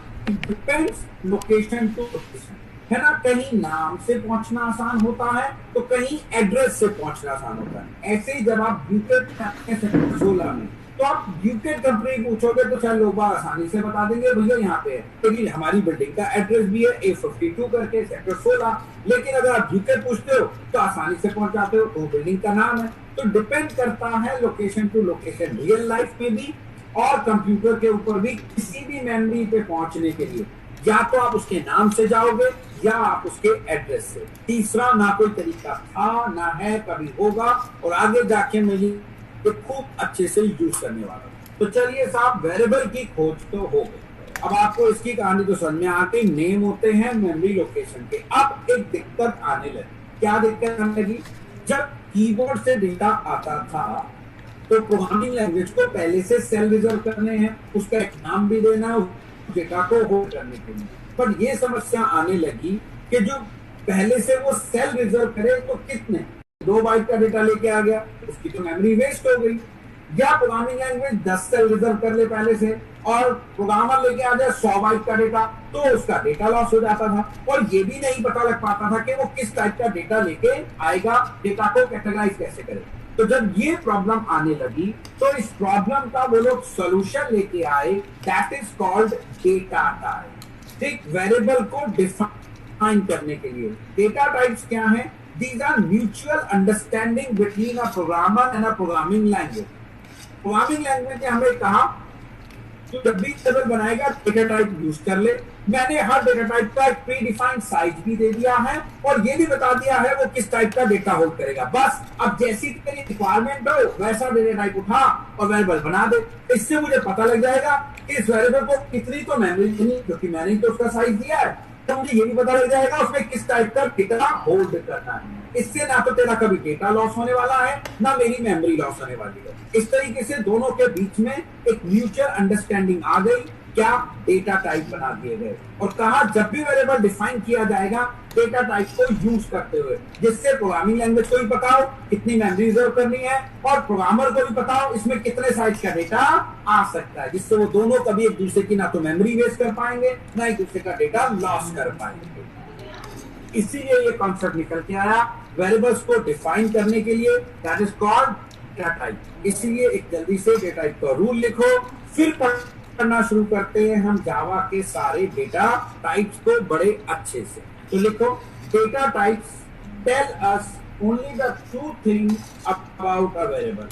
डिपेंड्स लोकेशन टू लोकेशन, है ना। कहीं नाम से पहुंचना आसान होता है तो कहीं एड्रेस से पहुंचना आसान होता है। ऐसे ही जब आप यूकेट सेक्टर 16 में, तो आप यूकेट कंपनी पूछोगे तो शायद लोग आसानी से बता देंगे भैया यहाँ पे है, लेकिन हमारी बिल्डिंग का एड्रेस भी है A52 करके सेक्टर 16। लेकिन अगर आप यूकेट पूछते हो तो आसानी से पहुंच जाते हो, तो बिल्डिंग का नाम है। तो डिपेंड करता है location to location, real life में भी और कंप्यूटर के ऊपर भी। किसी भी मेमोरी पे पहुंचने के लिए या तो आप उसके नाम से जाओगे या आप उसके एड्रेस से। तीसरा ना कोई तरीका था, ना है, कभी होगा, और आगे जाके मैं ये खूब अच्छे से यूज करने वाला हूं। तो चलिए साहब, वेरिएबल की खोज तो हो गई। अब आपको इसकी कहानी तो समझ में आती, नेम होते हैं मेमोरी लोकेशन के। अब एक दिक्कत आने लगी। क्या दिक्कत आने लगी? जब कीबोर्ड से डेटा आता था तो प्रोग्रामिंग लैंग्वेज को पहले से सेल रिजर्व करने हैं, उसका एक नाम भी देना है डेटा को होल्ड करने के लिए। पर ये समस्या आने लगी कि जो पहले से वो सेल रिजर्व करे तो कितने 2 बाइट का डेटा लेके आ गया, उसकी तो मेमोरी वेस्ट हो गई। या प्रोग्रामिंग लैंग्वेज 10 सेल रिजर्व कर ले पहले से और प्रोग्रामर लेके आ जाए 100 बाइट का डेटा, तो उसका डेटा लॉस हो जाता था और ये भी नहीं पता लग पाता था कि वो किस टाइप का डेटा लेके आएगा, डेटा को कैटेगराइज कैसे करे। तो जब ये प्रॉब्लम आने लगी तो इस प्रॉब्लम का वो लोग सोल्यूशन लेके आए, that is called data type. ठीक, वेरिएबल को डिफाइन करने के लिए डेटा टाइप्स क्या है? These are mutual understanding between a programmer and a programming language. Programming language ने हमें कहा तो जब भी टेबल बनाएगा डेटा टाइप यूज कर ले। मैंने हर डेटा टाइप का एक प्री डिफाइंड साइज भी दे दिया है और ये भी बता दिया है वो किस टाइप का डेटा होल्ड करेगा। बस अब जैसी तेरी रिक्वायरमेंट हो वैसा डेटा टाइप उठा और वेरिएबल बना दे। इससे मुझे पता लग जाएगा कि इस वेरिएबल को कितनी तो मेमोरी देनी, क्योंकि मैंने तो उसका साइज दिया है, तो मुझे ये भी पता लग जाएगा उसमें किस टाइप का डेटा होल्ड करना है। इससे ना तो तेरा कभी डेटा लॉस होने वाला है ना मेरी मेमोरी लॉस होने वाली है। इस तरीके से दोनों के बीच में एक म्यूचुअल अंडरस्टैंडिंग आ गई, क्या डेटा टाइप बना दिए गए और कहा जब भी वेरिएबल डिफाइन किया जाएगा डेटा टाइप को यूज करते हुए, जिससे प्रोग्रामिंग लैंग्वेज को भी पता हो कितनी मेमोरी रिजर्व करनी है और प्रोग्रामर को भी पता हो इसमें कितने साइज का डेटा आ सकता है, जिससे वो दोनों कभी एक दूसरे की ना तो मेमोरी वेस्ट कर पाएंगे ना एक दूसरे का डेटा लॉस कर पाएंगे। इसीलिए ये कॉन्सेप्ट निकल के आया वेरिएबल्स को डिफाइन करने के लिए, that is called data type. इसीलिए एक जल्दी से डेटा टाइप का रूल लिखो, फिर पढ़ना शुरू करते हैं हम जावा के सारे डेटा टाइप्स को बड़े अच्छे से। तो लिखो, data types tell us only the true thing about a variable.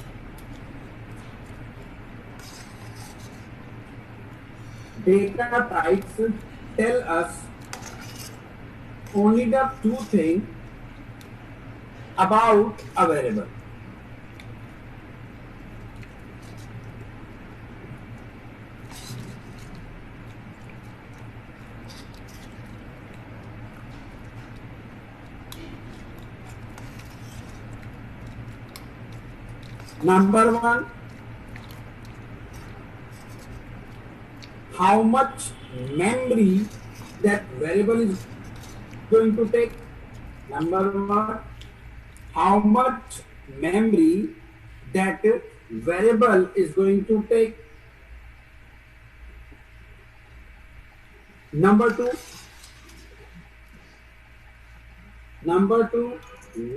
Data types tell us only the two thing about a variable. Number one, how much memory that variable is going to take. Number one, how much memory that variable is going to take. Number two,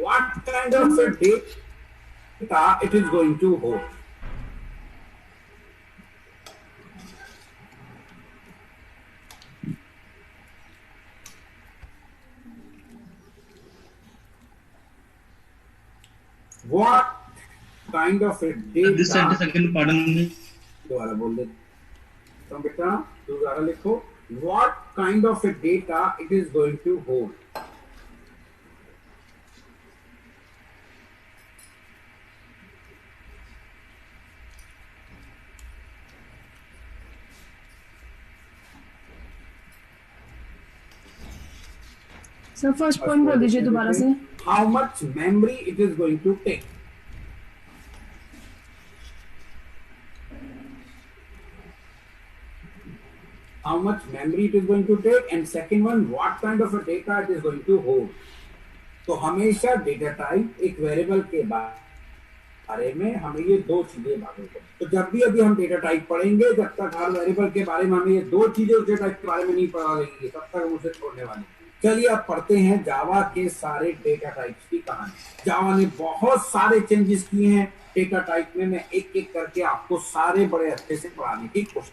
what kind of a data it is going to hold. What kind of a data? This sentence again, pardon me. दोबारा बोल दे तो बेटा, दोबारा लिखो, what kind of a data it is going to hold. Sir first point बोल दीजिए दोबारा से। How much memory it is going to take. How much memory it is going to take, and second one, what kind of a data it is going to hold. तो हमेशा data type एक variable के बारे में हमें ये दो चीजें मालूम है। तो जब भी अभी हम डेटा टाइप पढ़ेंगे, जब तक हर वेरिएबल के बारे में हमें ये दो चीजें डेटा टाइप के बारे में नहीं पढ़ा लेंगे तब तक हम उसे छोड़ने वाले हैं। चलिए अब पढ़ते हैं जावा के सारे डेटा टाइप्स की कहानी। जावा ने बहुत सारे चेंजेस किए हैं डेटा टाइप में। मैं एक एक करके आपको सारे बड़े अच्छे से पढ़ाने की कोशिश।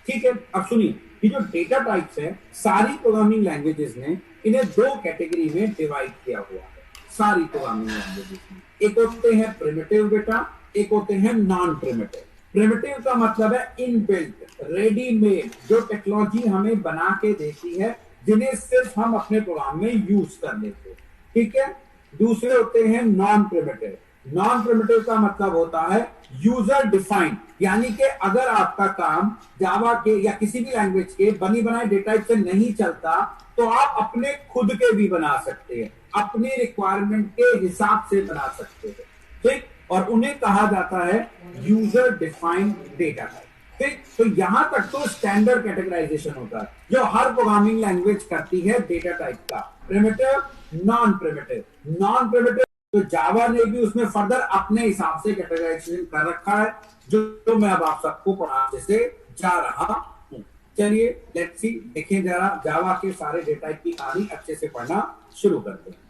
ठीक है, अब सुनिए, ये जो डेटा टाइप्स है सारी प्रोग्रामिंग लैंग्वेजेस ने इन्हें दो कैटेगरी में डिवाइड किया हुआ है। सारी प्रोग्रामिंग लैंग्वेजेस में एक होते हैं प्रिमिटिव बेटा, एक होते हैं नॉन प्रिमिटिव। प्रिमिटिव का मतलब है इनबिल्ट, रेडीमेड, जो टेक्नोलॉजी हमें बना के देती है, जिन्हें सिर्फ हम अपने प्रोग्राम में यूज कर लेते हैं। ठीक है, दूसरे होते हैं नॉन प्रिमिटिव। नॉन प्रिमिटिव का मतलब होता है यूजर डिफाइंड, यानी कि अगर आपका काम जावा के या किसी भी लैंग्वेज के बनी बनाए डेटा टाइप से नहीं चलता तो आप अपने खुद के भी बना सकते हैं, अपनी रिक्वायरमेंट के हिसाब से बना सकते हैं। ठीक, और उन्हें कहा जाता है यूजर डिफाइंड डेटा टाइप। ठीक, तो यहां तक तो स्टैंडर्ड कैटेगराइजेशन होता है जो हर प्रोग्रामिंग लैंग्वेज करती है डेटा टाइप का, primitive, non primitive. Non primitive तो जावा ने भी उसमें फर्दर अपने हिसाब से कैटेगराइजेशन कर रखा है, जो मैं अब आप सबको पढ़ाने से जा रहा हूं। चलिए लेट्स सी, देखें जरा जावा के सारे डेटा टाइप की कहानी अच्छे से पढ़ना शुरू करते हैं।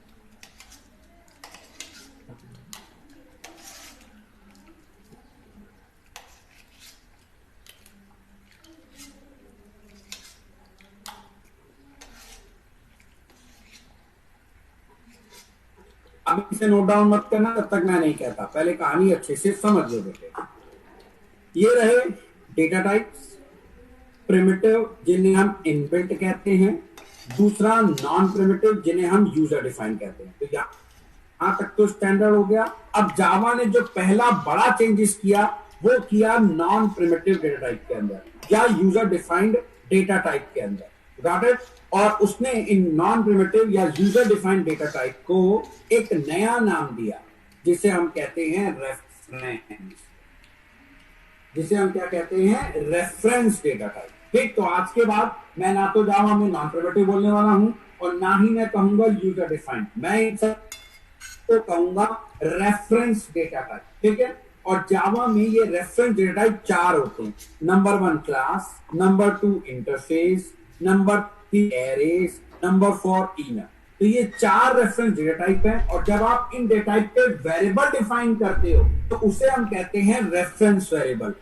अब इसे नोट डाउन मत करना तब तक मैं नहीं कहता, पहले कहानी अच्छे से समझ लो बेटे। ये रहे डेटा टाइप्स, प्रिमिटिव जिन्हें हम इनबिल्ट कहते हैं, दूसरा नॉन प्रिमिटिव जिन्हें हम यूजर डिफाइन कहते हैं। तो यहां तक तो स्टैंडर्ड हो गया। अब जावा ने जो पहला बड़ा चेंजेस किया वो किया नॉन प्रिमिटिव डेटा टाइप के अंदर या यूजर डिफाइंड डेटा टाइप के अंदर, गॉट इट। और उसने इन नॉन प्रिमिटिव या यूजर डिफाइंड डेटा टाइप को एक नया नाम दिया जिसे हम कहते हैं रेफरेंस, जिसे हम क्या कहते हैं, रेफरेंस डेटा टाइप। ठीक, तो आज के बाद मैं ना तो जावा में नॉन प्रिमिटिव बोलने वाला हूं और ना ही मैं कहूंगा यूजर डिफाइंड, मैं इन सब को कहूंगा रेफरेंस डेटा टाइप। ठीक है, और जावा में ये रेफरेंस डेटा टाइप 4 होते हैं। Number 1 class, number 2 interface, number 3 arrays, number 4 inner. तो ये 4 रेफरेंस डेटा टाइप है और जब आप इन डेटा टाइप पे वेरिएबल डिफाइन करते हो तो उसे हम कहते हैं रेफरेंस वेरिएबल।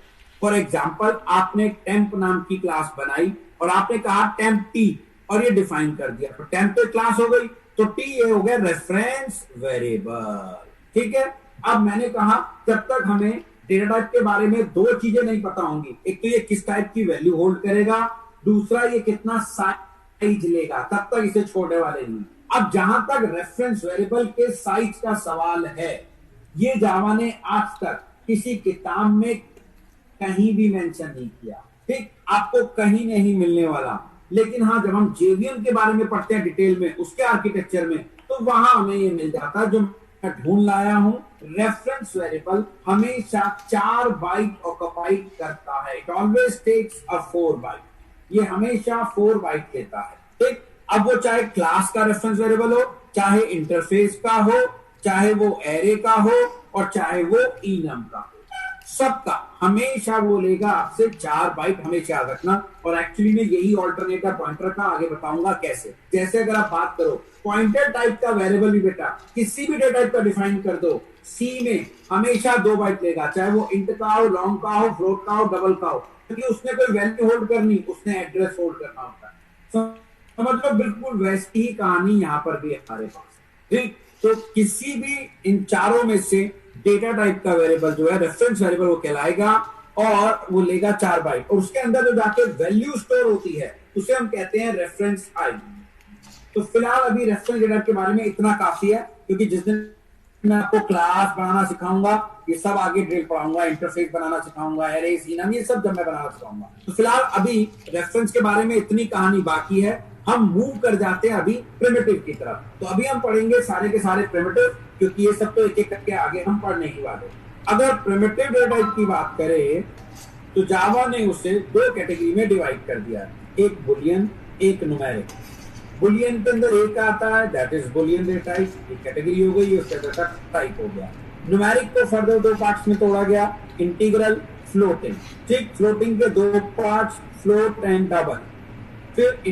फॉर एग्जांपल, आपने टेम्प नाम की क्लास बनाई और आपने कहा टेम्प टी और ये डिफाइन कर दिया, तो टेम्प पे क्लास हो गई, तो टी ये हो गया रेफरेंस वेरिएबल। ठीक है, अब मैंने कहा जब तक हमें डेटा टाइप के बारे में 2 चीजें नहीं पता होंगी, एक तो ये किस टाइप की वैल्यू होल्ड करेगा, दूसरा ये कितना साइज लेगा, तब तक इसे छोड़ने वाले नहीं। अब जहां तक रेफरेंस वेरिएबल के साइज का सवाल है, ये जावा ने आज तक किसी किताब में कहीं भी मेंशन नहीं किया। ठीक, आपको कहीं नहीं मिलने वाला। लेकिन हाँ, जब हम जेवीएम के बारे में पढ़ते हैं डिटेल में, उसके आर्किटेक्चर में, तो वहां हमें ये मिल जाता है जो मैं ढूंढ लाया हूं। रेफरेंस वेरिएबल हमेशा 4 बाइट ऑक्युपाई करता है, it always takes a 4 byte, ये हमेशा 4 बाइट लेता है। ठीक, अब वो चाहे क्लास का रेफरेंस वेरिएबल हो, चाहे इंटरफेस का हो, चाहे वो एरे का हो और चाहे वो इनम का हो, सबका हमेशा वो लेगा आपसे 4 बाइट, हमेशा याद रखना। और एक्चुअली में यही ऑल्टरनेटर पॉइंटर का आगे बताऊंगा कैसे। जैसे अगर आप बात करो पॉइंटर टाइप का वेरिएबल भी बेटा किसी भी डेटा टाइप का डिफाइन कर दो, सी में हमेशा 2 बाइट लेगा, चाहे वो इंट का हो, लॉन्ग का हो, फ्लोट का हो, डबल का हो, क्योंकि उसने कोई वैल्यू होल्ड करनी, उसने एड्रेस होल्ड करना होता है। समझ लो, बिल्कुल वैसी ही कहानी यहाँ पर भी हमारे पास। ठीक, तो किसी भी इन चारों में से डेटा टाइप का वेरिएबल जो है रेफरेंस वेरिएबल वो कहलाएगा और वो लेगा 4 बाइट, और उसके अंदर जो जाके वैल्यू स्टोर होती है उसे हम कहते हैं रेफरेंस आई। तो फिलहाल अभी रेफरेंस डेटा के बारे में इतना काफी है, क्योंकि जिस दिन मैं आपको क्लास बनाना सिखाऊंगा, ये सब आगे ड्रिल पढ़ाऊंगा, इंटरफेस बनाना सिखाऊंगा, एरे, सिनम, ये सब जब मैं बनाना सिखाऊंगा। तो फिलहाल अभी रेफरेंस के बारे में इतनी कहानी बाकी है। हम मूव कर जाते हैं अभी प्रिमिटिव की तरफ। तो अभी हम पढ़ेंगे सारे के सारे प्रिमिटिव, क्योंकि ये सब तो एक एक करके आगे हम पढ़ने ही वाले। अगर प्रिमिटिव डेटा टाइप की बात करें तो जावा ने उसे 2 कैटेगरी में डिवाइड कर दिया, एक बुलियन, एक न्यूमेरिक। बुलियन के अंदर एक आता है, that is Boolean data type, एक कैटेगरी हो गई, उसका डेटा टाइप हो गया। न्यूमेरिक को फर्दर 2 पार्ट्स में तोड़ा गया, इंटीग्रल, फ्लोटिंग। ठीक, फ्लोटिंग के 2 पार्ट्स, फ्लोट एंड डबल। फिर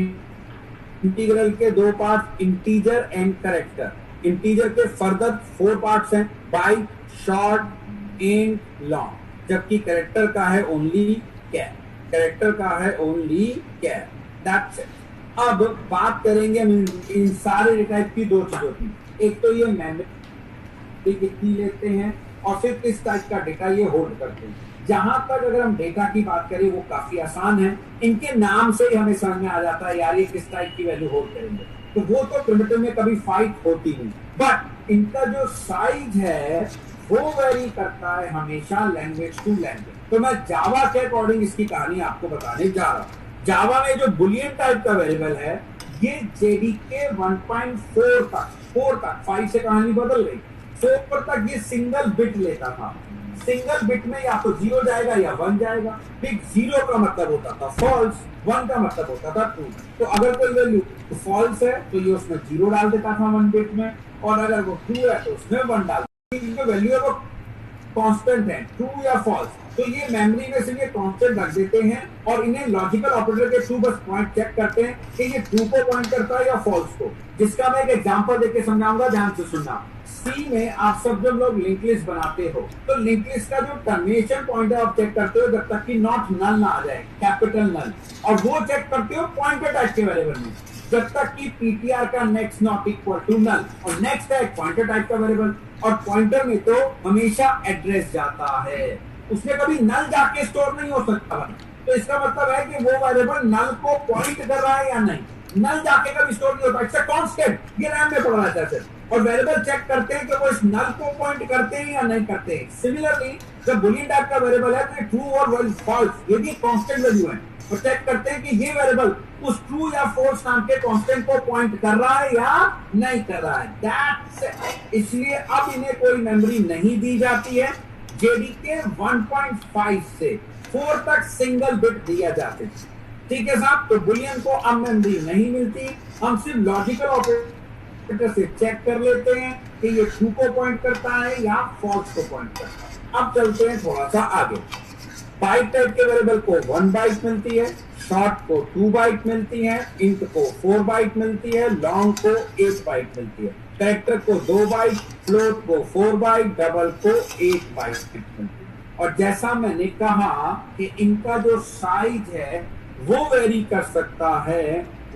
इंटीग्रल के 2 parts, integer and character. Integer के फर्दर 4 पार्ट्स हैं, बाइट, शॉर्ट, इंट, लॉन्ग। जबकि कैरेक्टर का है ओनली कैर, कैरेक्टर का है ओनली कैर, दैट्स इट। अब बात करेंगे हम इन सारे डेटा टाइप की 2 चीजों की। एक तो ये मेमोरी कितनी लेते हैं और फिर किस टाइप का डेटा ये होल्ड करते हैं। जहां तक अगर हम डेटा की बात करें वो काफी आसान है, इनके नाम से ही हमें समझ में आ जाता है यार ये किस टाइप की वैल्यू होल्ड करेंगे। तो वो तो प्रिमिटिव में कभी फाइट होती नहीं, बट इनका जो साइज है वो वेरी करता है हमेशा लैंग्वेज टू लैंग्वेज। तो मैं जावा के अकॉर्डिंग इसकी कहानी आपको बताने जा रहा हूँ। जावा में जो बुलियन टाइप का वेरिएबल है ये जेडीके 1.4 तक, 4 तक, 5 से कहानी बदल गई, 4 तक ये सिंगल बिट लेता था। सिंगल बिट में या तो 0 जाएगा या 1 जाएगा। ठीक, 0 का मतलब होता था फॉल्स, 1 का मतलब होता था ट्रू। तो अगर कोई वैल्यू फॉल्स है तो ये उसमें 0 डाल देता था 1 बिट में, और अगर वो ट्रू है तो उसमें 1 डाल देता। इनकी वैल्यू है वो कांस्टेंट है, ट्रू या फॉल्स, तो ये मेमोरी में से ये कांस्टेंट रख देते हैं और इन्हें लॉजिकल ऑपरेटर के थ्रू बस पॉइंट चेक करते हैं कि ये ट्रू को पॉइंट करता है या फॉल्स को। जिसका मैं एक एग्जांपल देके समझाऊंगा, ध्यान से सुनना। सी में आप सब जब लोग लिंक लिस्ट बनाते हो तो लिंक लिस्ट का जो टर्मिनेशन पॉइंट है आप चेक करते हो जब तक कि नॉट नल ना आ जाए, कैपिटल नल, और वो चेक करते हो पॉइंटर टाइप के वेरिएबल में जब तक कि पीटीआर का next not equal to null, और नेक्स्ट है पॉइंटर टाइप का वेरिएबल, और पॉइंटर में तो हमेशा एड्रेस जाता है, उसमें कभी नल जाके स्टोर नहीं हो सकता। तो इसका मतलब है कि वो वेरिएबल नल को पॉइंट कर रहा है या नहीं, नल जाके कभी स्टोर नहीं होता, इट्स अ कांस्टेंट, ये रैम में पड़ा रहता है सिर्फ, और वेरिएबल चेक करते हैं कि वो इस नल को पॉइंट करते हैं या नहीं करते हैं। सिमिलरली जब बुलियन टाइप का वेरिएबल है तो ट्रू और फॉल्स ये भी कांस्टेंट वैल्यू है, और चेक करते हैं कि ये वेरिएबल उस ट्रू या फॉल्स नाम के कांस्टेंट को पॉइंट कर रहा है या नहीं कर रहा है। दैट्स इसलिए अब इन्हें कोई मेमोरी नहीं दी जाती है, जेडीके 1.5 से 4 तक सिंगल बिट दिया जाते हैं। ठीक है साहब, तो बुलियन को अब मेमोरी नहीं मिलती, हम सिर्फ लॉजिकल ऑपरेटर से चेक कर लेते हैं कि ये ट्रू को पॉइंट करता है या फॉल्स को पॉइंट करता है। अब चलते हैं थोड़ा सा आगे। बाइट टाइप के वेरिएबल को 1 बाइट मिलती है, शॉर्ट को 2 बाइट मिलती है, इंट को 4 बाइट मिलती है, लॉन्ग को 8 बाइट मिलती है, कैरेक्टर को 2 बाइट, फ्लोट को 4 बाइट, डबल को 8 बाइट मिलती है। और जैसा मैंने कहा कि इनका जो साइज है वो वेरी कर सकता है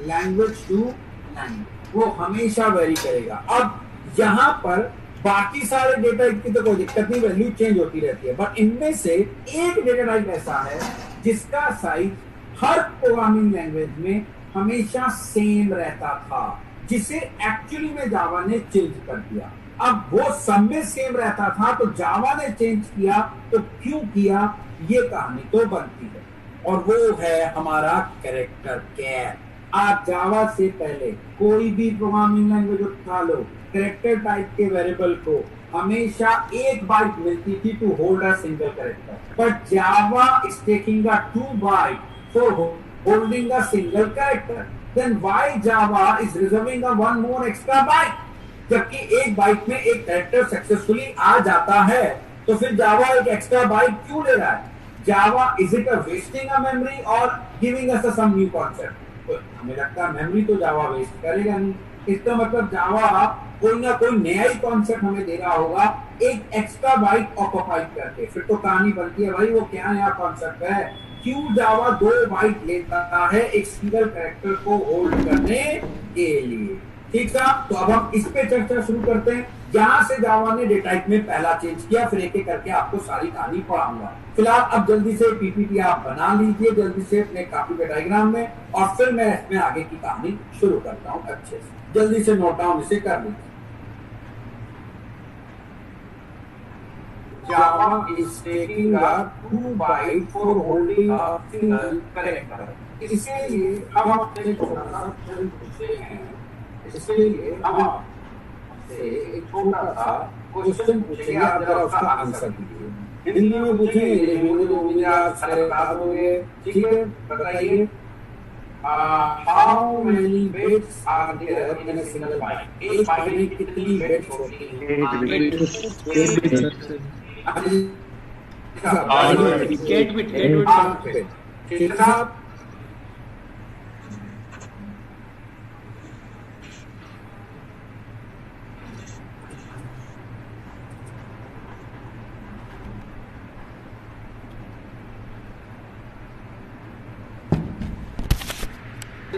लैंग्वेज टू लैंग्वेज, वो हमेशा वेरी करेगा। अब यहाँ पर बाकी सारे डेटा की तो कोई दिक्कत नहीं, वैल्यू चेंज होती रहती है, बट इनमें से एक डेटा टाइप ऐसा है जिसका साइज हर प्रोग्रामिंग लैंग्वेज में हमेशा सेम रहता था, जिसे एक्चुअली में जावा ने चेंज कर दिया। अब वो सब में सेम रहता था तो जावा ने चेंज किया, तो क्यों किया ये कहानी तो बनती है, और वो है हमारा कैरेक्टर कैर। आप जावा से पहले कोई भी प्रोग्रामिंग लैंग्वेज उठा लो, कैरेक्टर टाइप के वेरिएबल को हमेशा 1 बाइट मिलती थी to hold a single character, but Java is taking a 2 byte for holding a single character. Then why Java is reserving a 1 more extra byte, जबकि 1 bite में एक कैरेक्टर सक्सेसफुली आ जाता है, तो फिर जावा एक एक्स्ट्रा बाइट क्यों ले रहा है? Java is it a wasting a memory और giving us some new concept? तो हमें लगता है मेमोरी तो जावा वेस्ट करेगा नहीं, इसका मतलब जावा कोई ना कोई नया ही कॉन्सेप्ट हमें दे रहा होगा एक एक्स्ट्रा बाइट ऑक्यूपाई करके। फिर तो कहानी बनती है भाई वो क्या नया कॉन्सेप्ट है, क्यों जावा 2 बाइट लेता है एक सिंगल कैरेक्टर को होल्ड करने के लिए। ठीक साहब, तो अब हम इस पे चर्चा शुरू करते हैं। यहाँ से जावा ने डेटा टाइप में पहला चेंज किया, फिर एक एक करके आपको सारी कहानी पढ़ाऊंगा। फिलहाल अब जल्दी से पीपीटी आप बना लीजिए जल्दी से अपने कॉपी पे डायग्राम में, और फिर मैं इसमें आगे की कहानी शुरू करता हूँ। अच्छे से जल्दी से नोट डाउन इसे कर लीजिए। Java is taking a 2 byte for holding a single character. इसके लिए हम आपसे छोटा सा क्वेश्चन पूछते हैं, इसके लिए हम आपसे एक छोटा सा क्वेश्चन पूछेंगे, आप जरा उसका आंसर दीजिए। हिंदी में पूछेंगे, हिंदी में आप सारे बता दोगे, ठीक है? बताइए how many bits are there in a single byte? एक बाइट में कितनी बिट्स होती हैं? 8 बिट्स।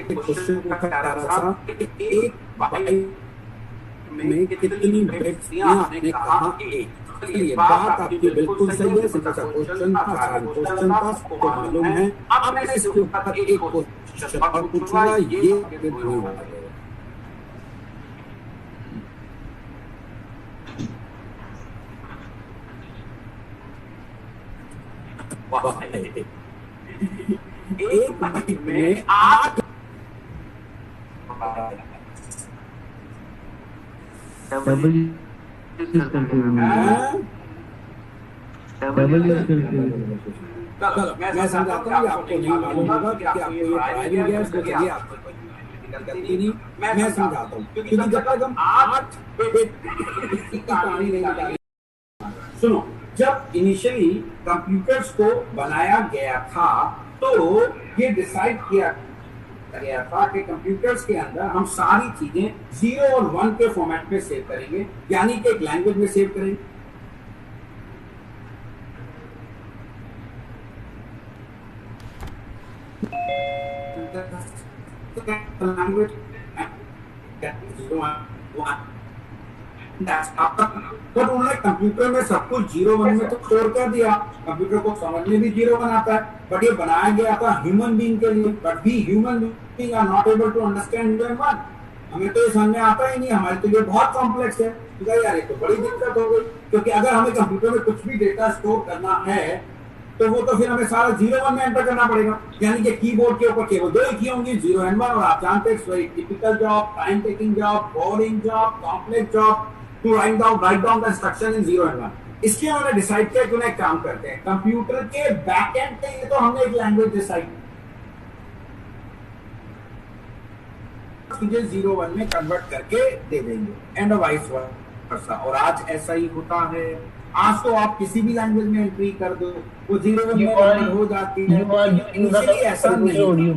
क्वेश्चन का था एक बाइट में कितनी बिट्स थी? आपने कहा 8। ये बात आपकी बिल्कुल सही है, सिंपल सा क्वेश्चन था, तो मालूम है। अब मैं इसके ऊपर एक क्वेश्चन और पूछूंगा, ये नहीं होगा। एक बाइट में 8 डबल डबल यूज करके चलो मैं समझाता हूँ, आपको नहीं मालूम होगा कि आपको ये पढ़ाया भी गया, इसको चलिए आपको गलती नहीं, मैं समझाता हूँ, क्योंकि जब तक हम 8 की कहानी नहीं बताएंगे। सुनो, जब इनिशियली कंप्यूटर्स को बनाया गया था तो ये डिसाइड किया गया था कि कंप्यूटर्स के अंदर हम सारी चीजें 0 और 1 के फॉर्मेट में सेव करेंगे, यानी कि एक लैंग्वेज में सेव करेंगे। लैंग्वेज पर उन्होंने कंप्यूटर में सब कुछ 0-1 में तो स्टोर कर दिया। कंप्यूटर को समझ में भी 0-1 आता है, बट ये बनाया गया था ह्यूमन बीइंग के लिए, but we human being are not able to understand 0-1। हमें तो ये समझ में आता ही नहीं, हमारे तो ये बहुत कॉम्प्लेक्स है। तो यार ये तो बड़ी दिक्कत हो गई, क्योंकि अगर हमें कंप्यूटर में कुछ भी डेटा स्टोर करना है तो वो तो फिर हमें सारा 0-1 में एंटर करना पड़ेगा, यानी कि कीबोर्ड के ऊपर केवल 2 ही की होंगी, 0 and 1। और आप जानते हैं very typical job, time taking job, boring job, complex job to write down the instruction in 0 and 1। इसलिए हमने डिसाइड किया कि उन्हें काम करते हैं कंप्यूटर के बैक एंड के लिए, तो हमने एक लैंग्वेज डिसाइड चीजें 0-1 में कन्वर्ट करके दे देंगे एंड वाइस वर्सा। और आज ऐसा ही होता है। आज तो आप किसी भी लैंग्वेज में एंट्री कर दो, वो 0-1 में कन्वर्ट हो जाती है। इनिशियली ऐसा नहीं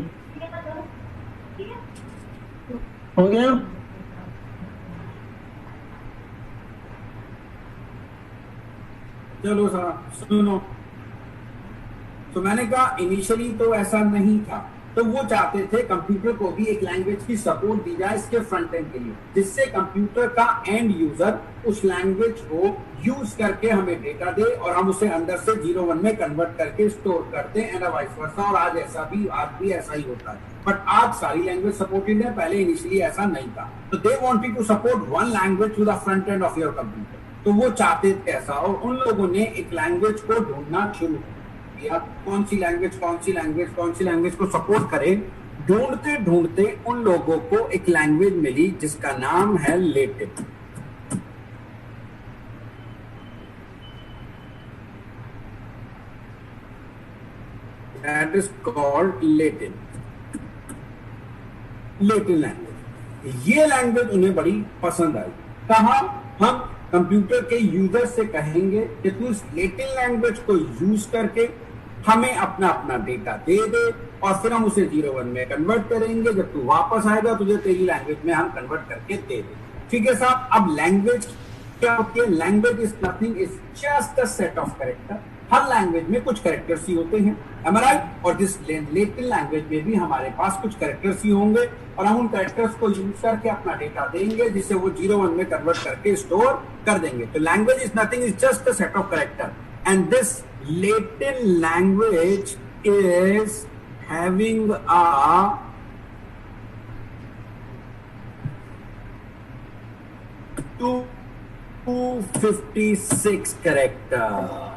हो गया। चलो सर सुनो, तो मैंने कहा इनिशियली तो ऐसा नहीं था, तो वो चाहते थे कंप्यूटर को भी एक लैंग्वेज की सपोर्ट दी जाए इसके फ्रंट एंड के लिए, जिससे कंप्यूटर का एंड यूजर उस लैंग्वेज को यूज करके हमें डेटा दे और हम उसे अंदर से 0-1 में कन्वर्ट करके स्टोर करते हैं एंड वाइस वर्सा। और आज भी ऐसा ही होता है, बट आज सारी लैंग्वेज सपोर्टेड है, पहले इनिशियली ऐसा नहीं था। तो they wanted to support one language to the front end of your computer, तो वो चाहते थे ऐसा, और उन लोगों ने एक लैंग्वेज को ढूंढना शुरू किया। कौन सी लैंग्वेज को सपोर्ट करे। ढूंढते ढूंढते उन लोगों को एक लैंग्वेज मिली जिसका नाम है Latin. That is called Latin language. ये लैंग्वेज उन्हें बड़ी पसंद आई। कहा हम कंप्यूटर के यूजर से कहेंगे कि तू इस लैटिन लैंग्वेज को यूज करके हमें अपना डेटा दे दे और फिर हम उसे 0-1 में कन्वर्ट करेंगे। जब तू वापस आएगा तुझे तेरी लैंग्वेज में हम कन्वर्ट करके दे दे। ठीक है साहब। अब लैंग्वेज क्या होती है? Language is nothing, is just a set of character. Her language में कुछ कैरेक्टर्स ही होते हैं, am I right? और दिस लैटिन लैंग्वेज में भी हमारे पास कुछ कैरेक्टर्स ही होंगे और हम उन कैरेक्टर्स को यूज करके अपना डेटा देंगे, जिसे वो 0-1 में कन्वर्ट करके स्टोर कर देंगे। तो language is nothing, is just a set of character and this Latin language is having a 256 character.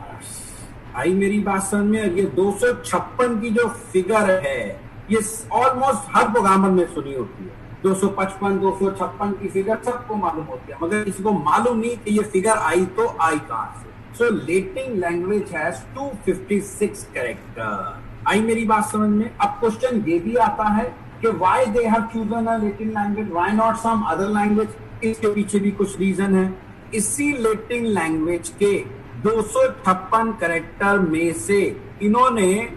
आई मेरी बात समझ में? ये 256 की जो फिगर है ये ऑलमोस्ट हर प्रोग्रामर ने सुनी होती है। 255, 256 की फिगर सबको मालूम होती है, मगर किसी को मालूम नहीं कि ये फिगर आई तो आई कहां से। सो लैटिन लैंग्वेज हैज 256 कैरेक्टर। आई मेरी बात समझ में? अब क्वेश्चन ये भी आता है कि why they have chosen a Latin language, why not some other language? इसके पीछे भी कुछ रीजन है। इसी लैटिन लैंग्वेज के 256 कैरेक्टर में से इन्होंने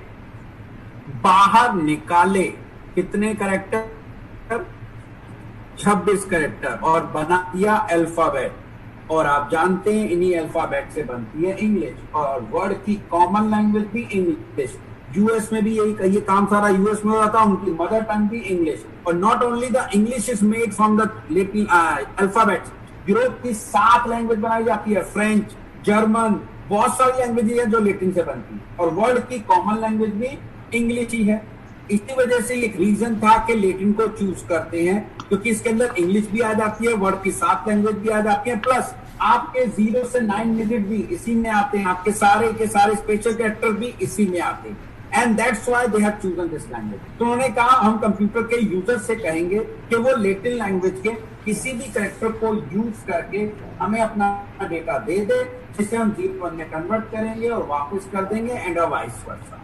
बाहर निकाले कितने कैरेक्टर? 26 कैरेक्टर और बना दिया अल्फाबेट। और आप जानते हैं इन्हीं अल्फाबेट से बनती है इंग्लिश, और वर्ल्ड की कॉमन लैंग्वेज भी इंग्लिश। यूएस में भी ये काम सारा यूएस में हो रहा था, उनकी मदर टंग भी इंग्लिश। और not only the English is made from the Latin alphabet. Europe की 7 लैंग्वेज बनाई जाती है, फ्रेंच, जर्मन, बहुत सारी लैंग्वेज है जो लैटिन से बनती है, और वर्ल्ड की कॉमन लैंग्वेज भी इंग्लिश ही है। इसी वजह से एक रीजन था कि लैटिन को चूज करते हैं, क्योंकि इसके अंदर इंग्लिश भी आ जाती है, वर्ल्ड की 7 लैंग्वेज भी आ जाती है, प्लस आपके 0 से 9 डिजिट भी इसी में आते हैं, आपके सारे के सारे स्पेशल कैरेक्टर भी इसी में आते हैं। And that's why they have chosen this language. तो उन्होंने कहा हम कंप्यूटर के यूजर से कहेंगे कि वो लैटिन लैंग्वेज के किसी भी कैरेक्टर को यूज करके हमें अपना डेटा दे दे, जिसे हम 0 1 में कन्वर्ट करेंगे और वापस कर देंगे एंड वाइस वर्सा।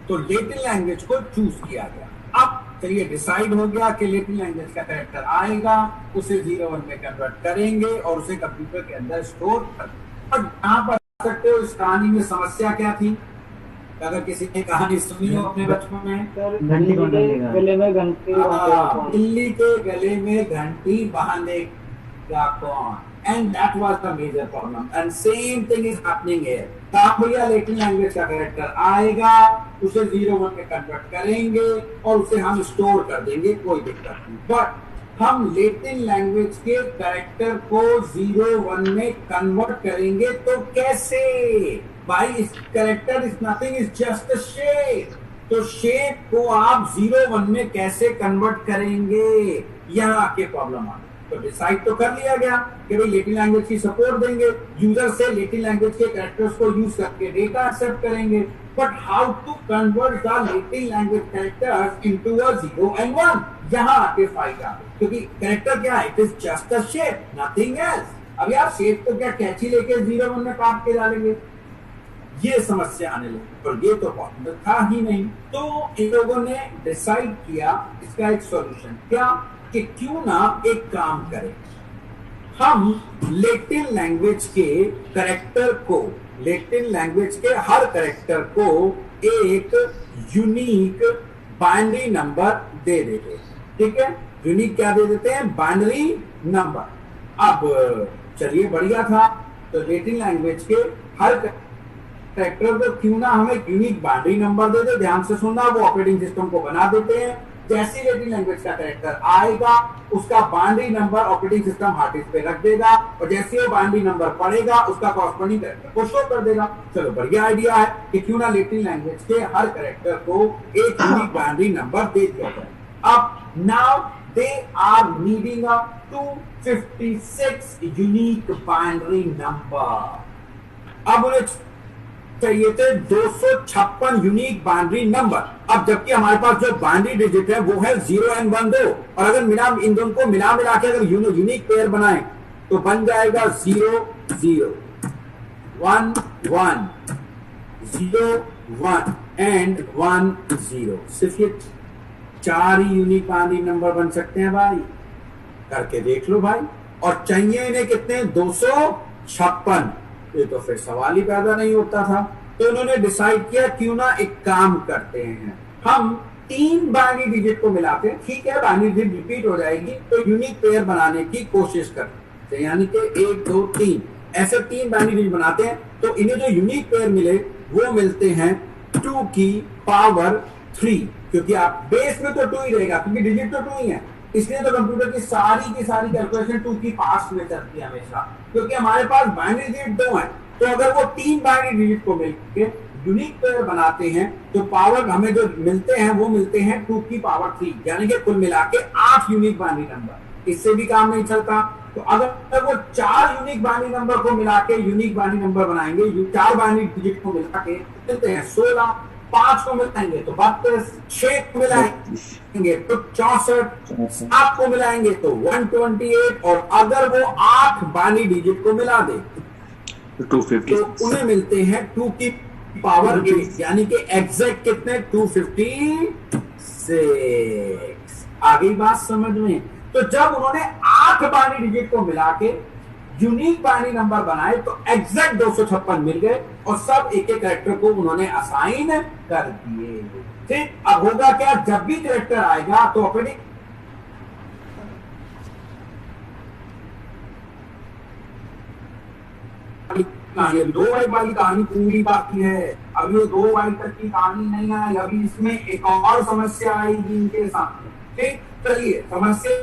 तो लैटिन लैंग्वेज को चूज किया गया। अब चलिए डिसाइड हो गया कि लैटिन लैंग्वेज का कैरेक्टर आएगा, उसे 0 1 में कन्वर्ट करेंगे और उसे कंप्यूटर के अंदर स्टोर कर। और यहाँ पर सकते हो इस कहानी में समस्या क्या थी? अगर किसी ने कहानी सुनी हो अपने बचपन में, घंटी कौन बांधेगा? गले में घंटी बिल्ली के गले में घंटी बांधेगा कौन? And that was the major problem. And same thing is happening here. भैया लैटिन लैंग्वेज का कैरेक्टर आएगा, उसे 0 1 में कन्वर्ट करेंगे और उसे हम स्टोर कर देंगे, कोई दिक्कत नहीं। बट हम लैटिन लैंग्वेज के कैरेक्टर को 0 1 में कन्वर्ट करेंगे तो कैसे? भाई इस character is nothing, is just a shape. तो शेप को आप 0 1 में कैसे कन्वर्ट करेंगे? यहाँ आके प्रॉब्लम आ। तो डिसाइड तो कर लिया गया कि भाई लैटिन लैंग्वेज की सपोर्ट देंगे, यूजर से लैटिन लैंग्वेज के कैरेक्टर्स को यूज करके डेटा एक्सेप्ट करेंगे। But how to convert the Latin language characters into a 0 and 1? यहाँ आके फायदा, क्योंकि कैरेक्टर क्या है? It is just a shape, nothing else. अभी आप शेप को क्या कैंची लेके 0 1 में काट के डालेंगे? ये समस्या आने लगी और ये तो पॉसिबल था ही नहीं। तो इन लोगों ने डिसाइड किया इसका एक सॉल्यूशन, क्या कि क्यों ना एक काम करें, हम लैटिन लैंग्वेज के कैरेक्टर को, लैटिन लैंग्वेज के हर कैरेक्टर को एक यूनिक बाइनरी नंबर दे देते हैं। ठीक है, यूनिक क्या दे देते हैं? Binary number. अब चलिए बढ़िया था, तो लैटिन लैंग्वेज के हर कैरेक्टर को क्यों ना हमें यूनिक बाइनरी नंबर दे दे। ध्यान से सुनना, वो ऑपरेटिंग सिस्टम को बना देते हैं, जैसी लैटिन लैंग्वेज का कैरेक्टर आएगा उसका binary number operating system hard disk पे रख देगा और जैसे वो बाइनरी नंबर पड़ेगा उसका कॉरस्पॉन्डिंग कैरेक्टर को शो कर देगा। चलो बढ़िया आइडिया है कि क्यों ना लैटिन लैंग्वेज के हर कैरेक्टर को एक यूनिक बाइनरी नंबर दे दिया जाए। अब now they are needing a 256 unique binary number. अब उन्हें चाहिए थे 256 यूनिक बाइनरी नंबर। अब जबकि हमारे पास जो बाइनरी डिजिट है वो है 0 and 1 2, और अगर इन दोनों को मिला के अगर यूनिक पेयर बनाए तो बन जाएगा 0 0 1 1 0 1 एंड 1 0। सिर्फ ये 4 ही यूनिक बाइनरी नंबर बन सकते हैं भाई, करके देख लो भाई। और चाहिए इन्हें कितने? 256। ये तो फिर सवाल ही पैदा नहीं होता था। तो उन्होंने डिसाइड किया क्यों ना एक काम करते हैं, हम 3 बाइनरी डिजिट को मिलाते हैं। ठीक है, बाइनरी डिजिट रिपीट हो जाएगी तो यूनिक पेयर बनाने की कोशिश करते हैं, यानी कि 1 2 3 ऐसे 3 बाइनरी डिजिट बनाते हैं। तो इन्हें जो यूनिक पेयर मिले वो मिलते हैं 2 की पावर 3, क्योंकि आप बेस में तो 2 ही रहेगा, क्योंकि डिजिट तो 2 ही है, इसलिए तो कंप्यूटर की सारी कैलकुलेशन 2 की पास में चलती है हमेशा, क्योंकि हमारे पास बाइनरी डिजिट 2 है। तो अगर वो 3 बाइनरी डिजिट को मिलकर यूनिक पेयर बनाते हैं तो पावर हमें जो मिलते हैं वो मिलते हैं 2 की पावर 3, यानी कि कुल मिला के 8 यूनिक बाइनरी नंबर। इससे भी काम नहीं चलता। तो अगर वो 4 यूनिक बाइनरी नंबर को मिला के यूनिक बाइनरी नंबर बनाएंगे, 4 बाइनरी डिजिट को मिला के मिलते हैं 16, 5 को मिलाएंगे तो 32, 6 को मिलाएंगे तो 64, 7 को मिलाएंगे तो 128, और अगर वो 8 बाइनरी डिजिट को मिला दे 256, तो उन्हें मिलते हैं 2 की पावर 8, यानी कि एग्जैक्ट कितने? 256। आ गई बात समझ में? तो जब उन्होंने 8 बाइनरी डिजिट को मिला के यूनिक बाइनरी नंबर बनाए तो एग्जैक्ट 256 मिल गए और सब एक एक कैरेक्टर को उन्होंने असाइन कर दिए। ठीक, अब होगा क्या? जब भी कैरेक्टर आएगा तो ऑपरेटिंग कहानी, 2 बाइट वाली कहानी पूरी बाकी है। अभी ये 2 बाइट तक की कहानी नहीं आई, अभी इसमें एक और समस्या आएगी इनके सामने। ठीक, चलिए समस्या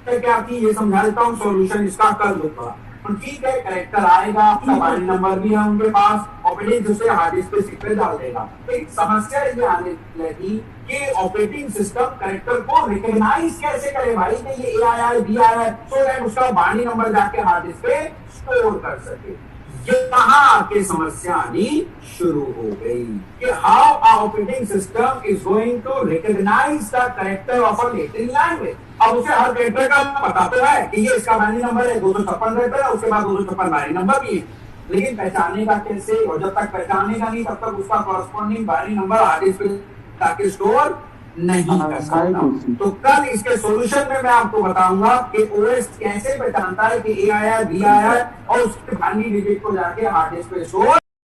क्या थी ये समझा देता हूँ, सॉल्यूशन इसका कर दूंगा। ठीक है, कैरेक्टर आएगा, उसका बाइनरी नंबर भी है उनके पास, ऑपरेटिंग सिस्टम हार्ड डिस्क पे सिक्के डाल देगा। एक समस्या ये आने लगी कि ऑपरेटिंग सिस्टम कैरेक्टर को रिकॉग्नाइज कैसे करे भाई कि ये A आया है, B आया है, सो दैट उसका बाइनरी नंबर जाके हार्ड डिस्क पे स्टोर कर सके। यहाँ आके समस्या आनी शुरू हो गई कि how a operating system is going to recognise the character of a Latin language. अब उसे हर कैरेक्टर का पता तो है कि ये इसका बाइनरी नंबर है 256 रहता है, उसके बाद 256 बाइनरी नंबर भी है, लेकिन पहचानने का कैसे? और जब तक पहचानेगा नहीं तब तक उसका corresponding binary number hard disk पे ताकि स्टोर नहीं कर सकता। तो कल इसके सॉल्यूशन में मैं आपको बताऊंगा कि ओएस कैसे पहचानता है कि ए आया है, बी आया है, और उसके बाइनरी डिजिट को जाके हार्ड डिस्क पे स्टोर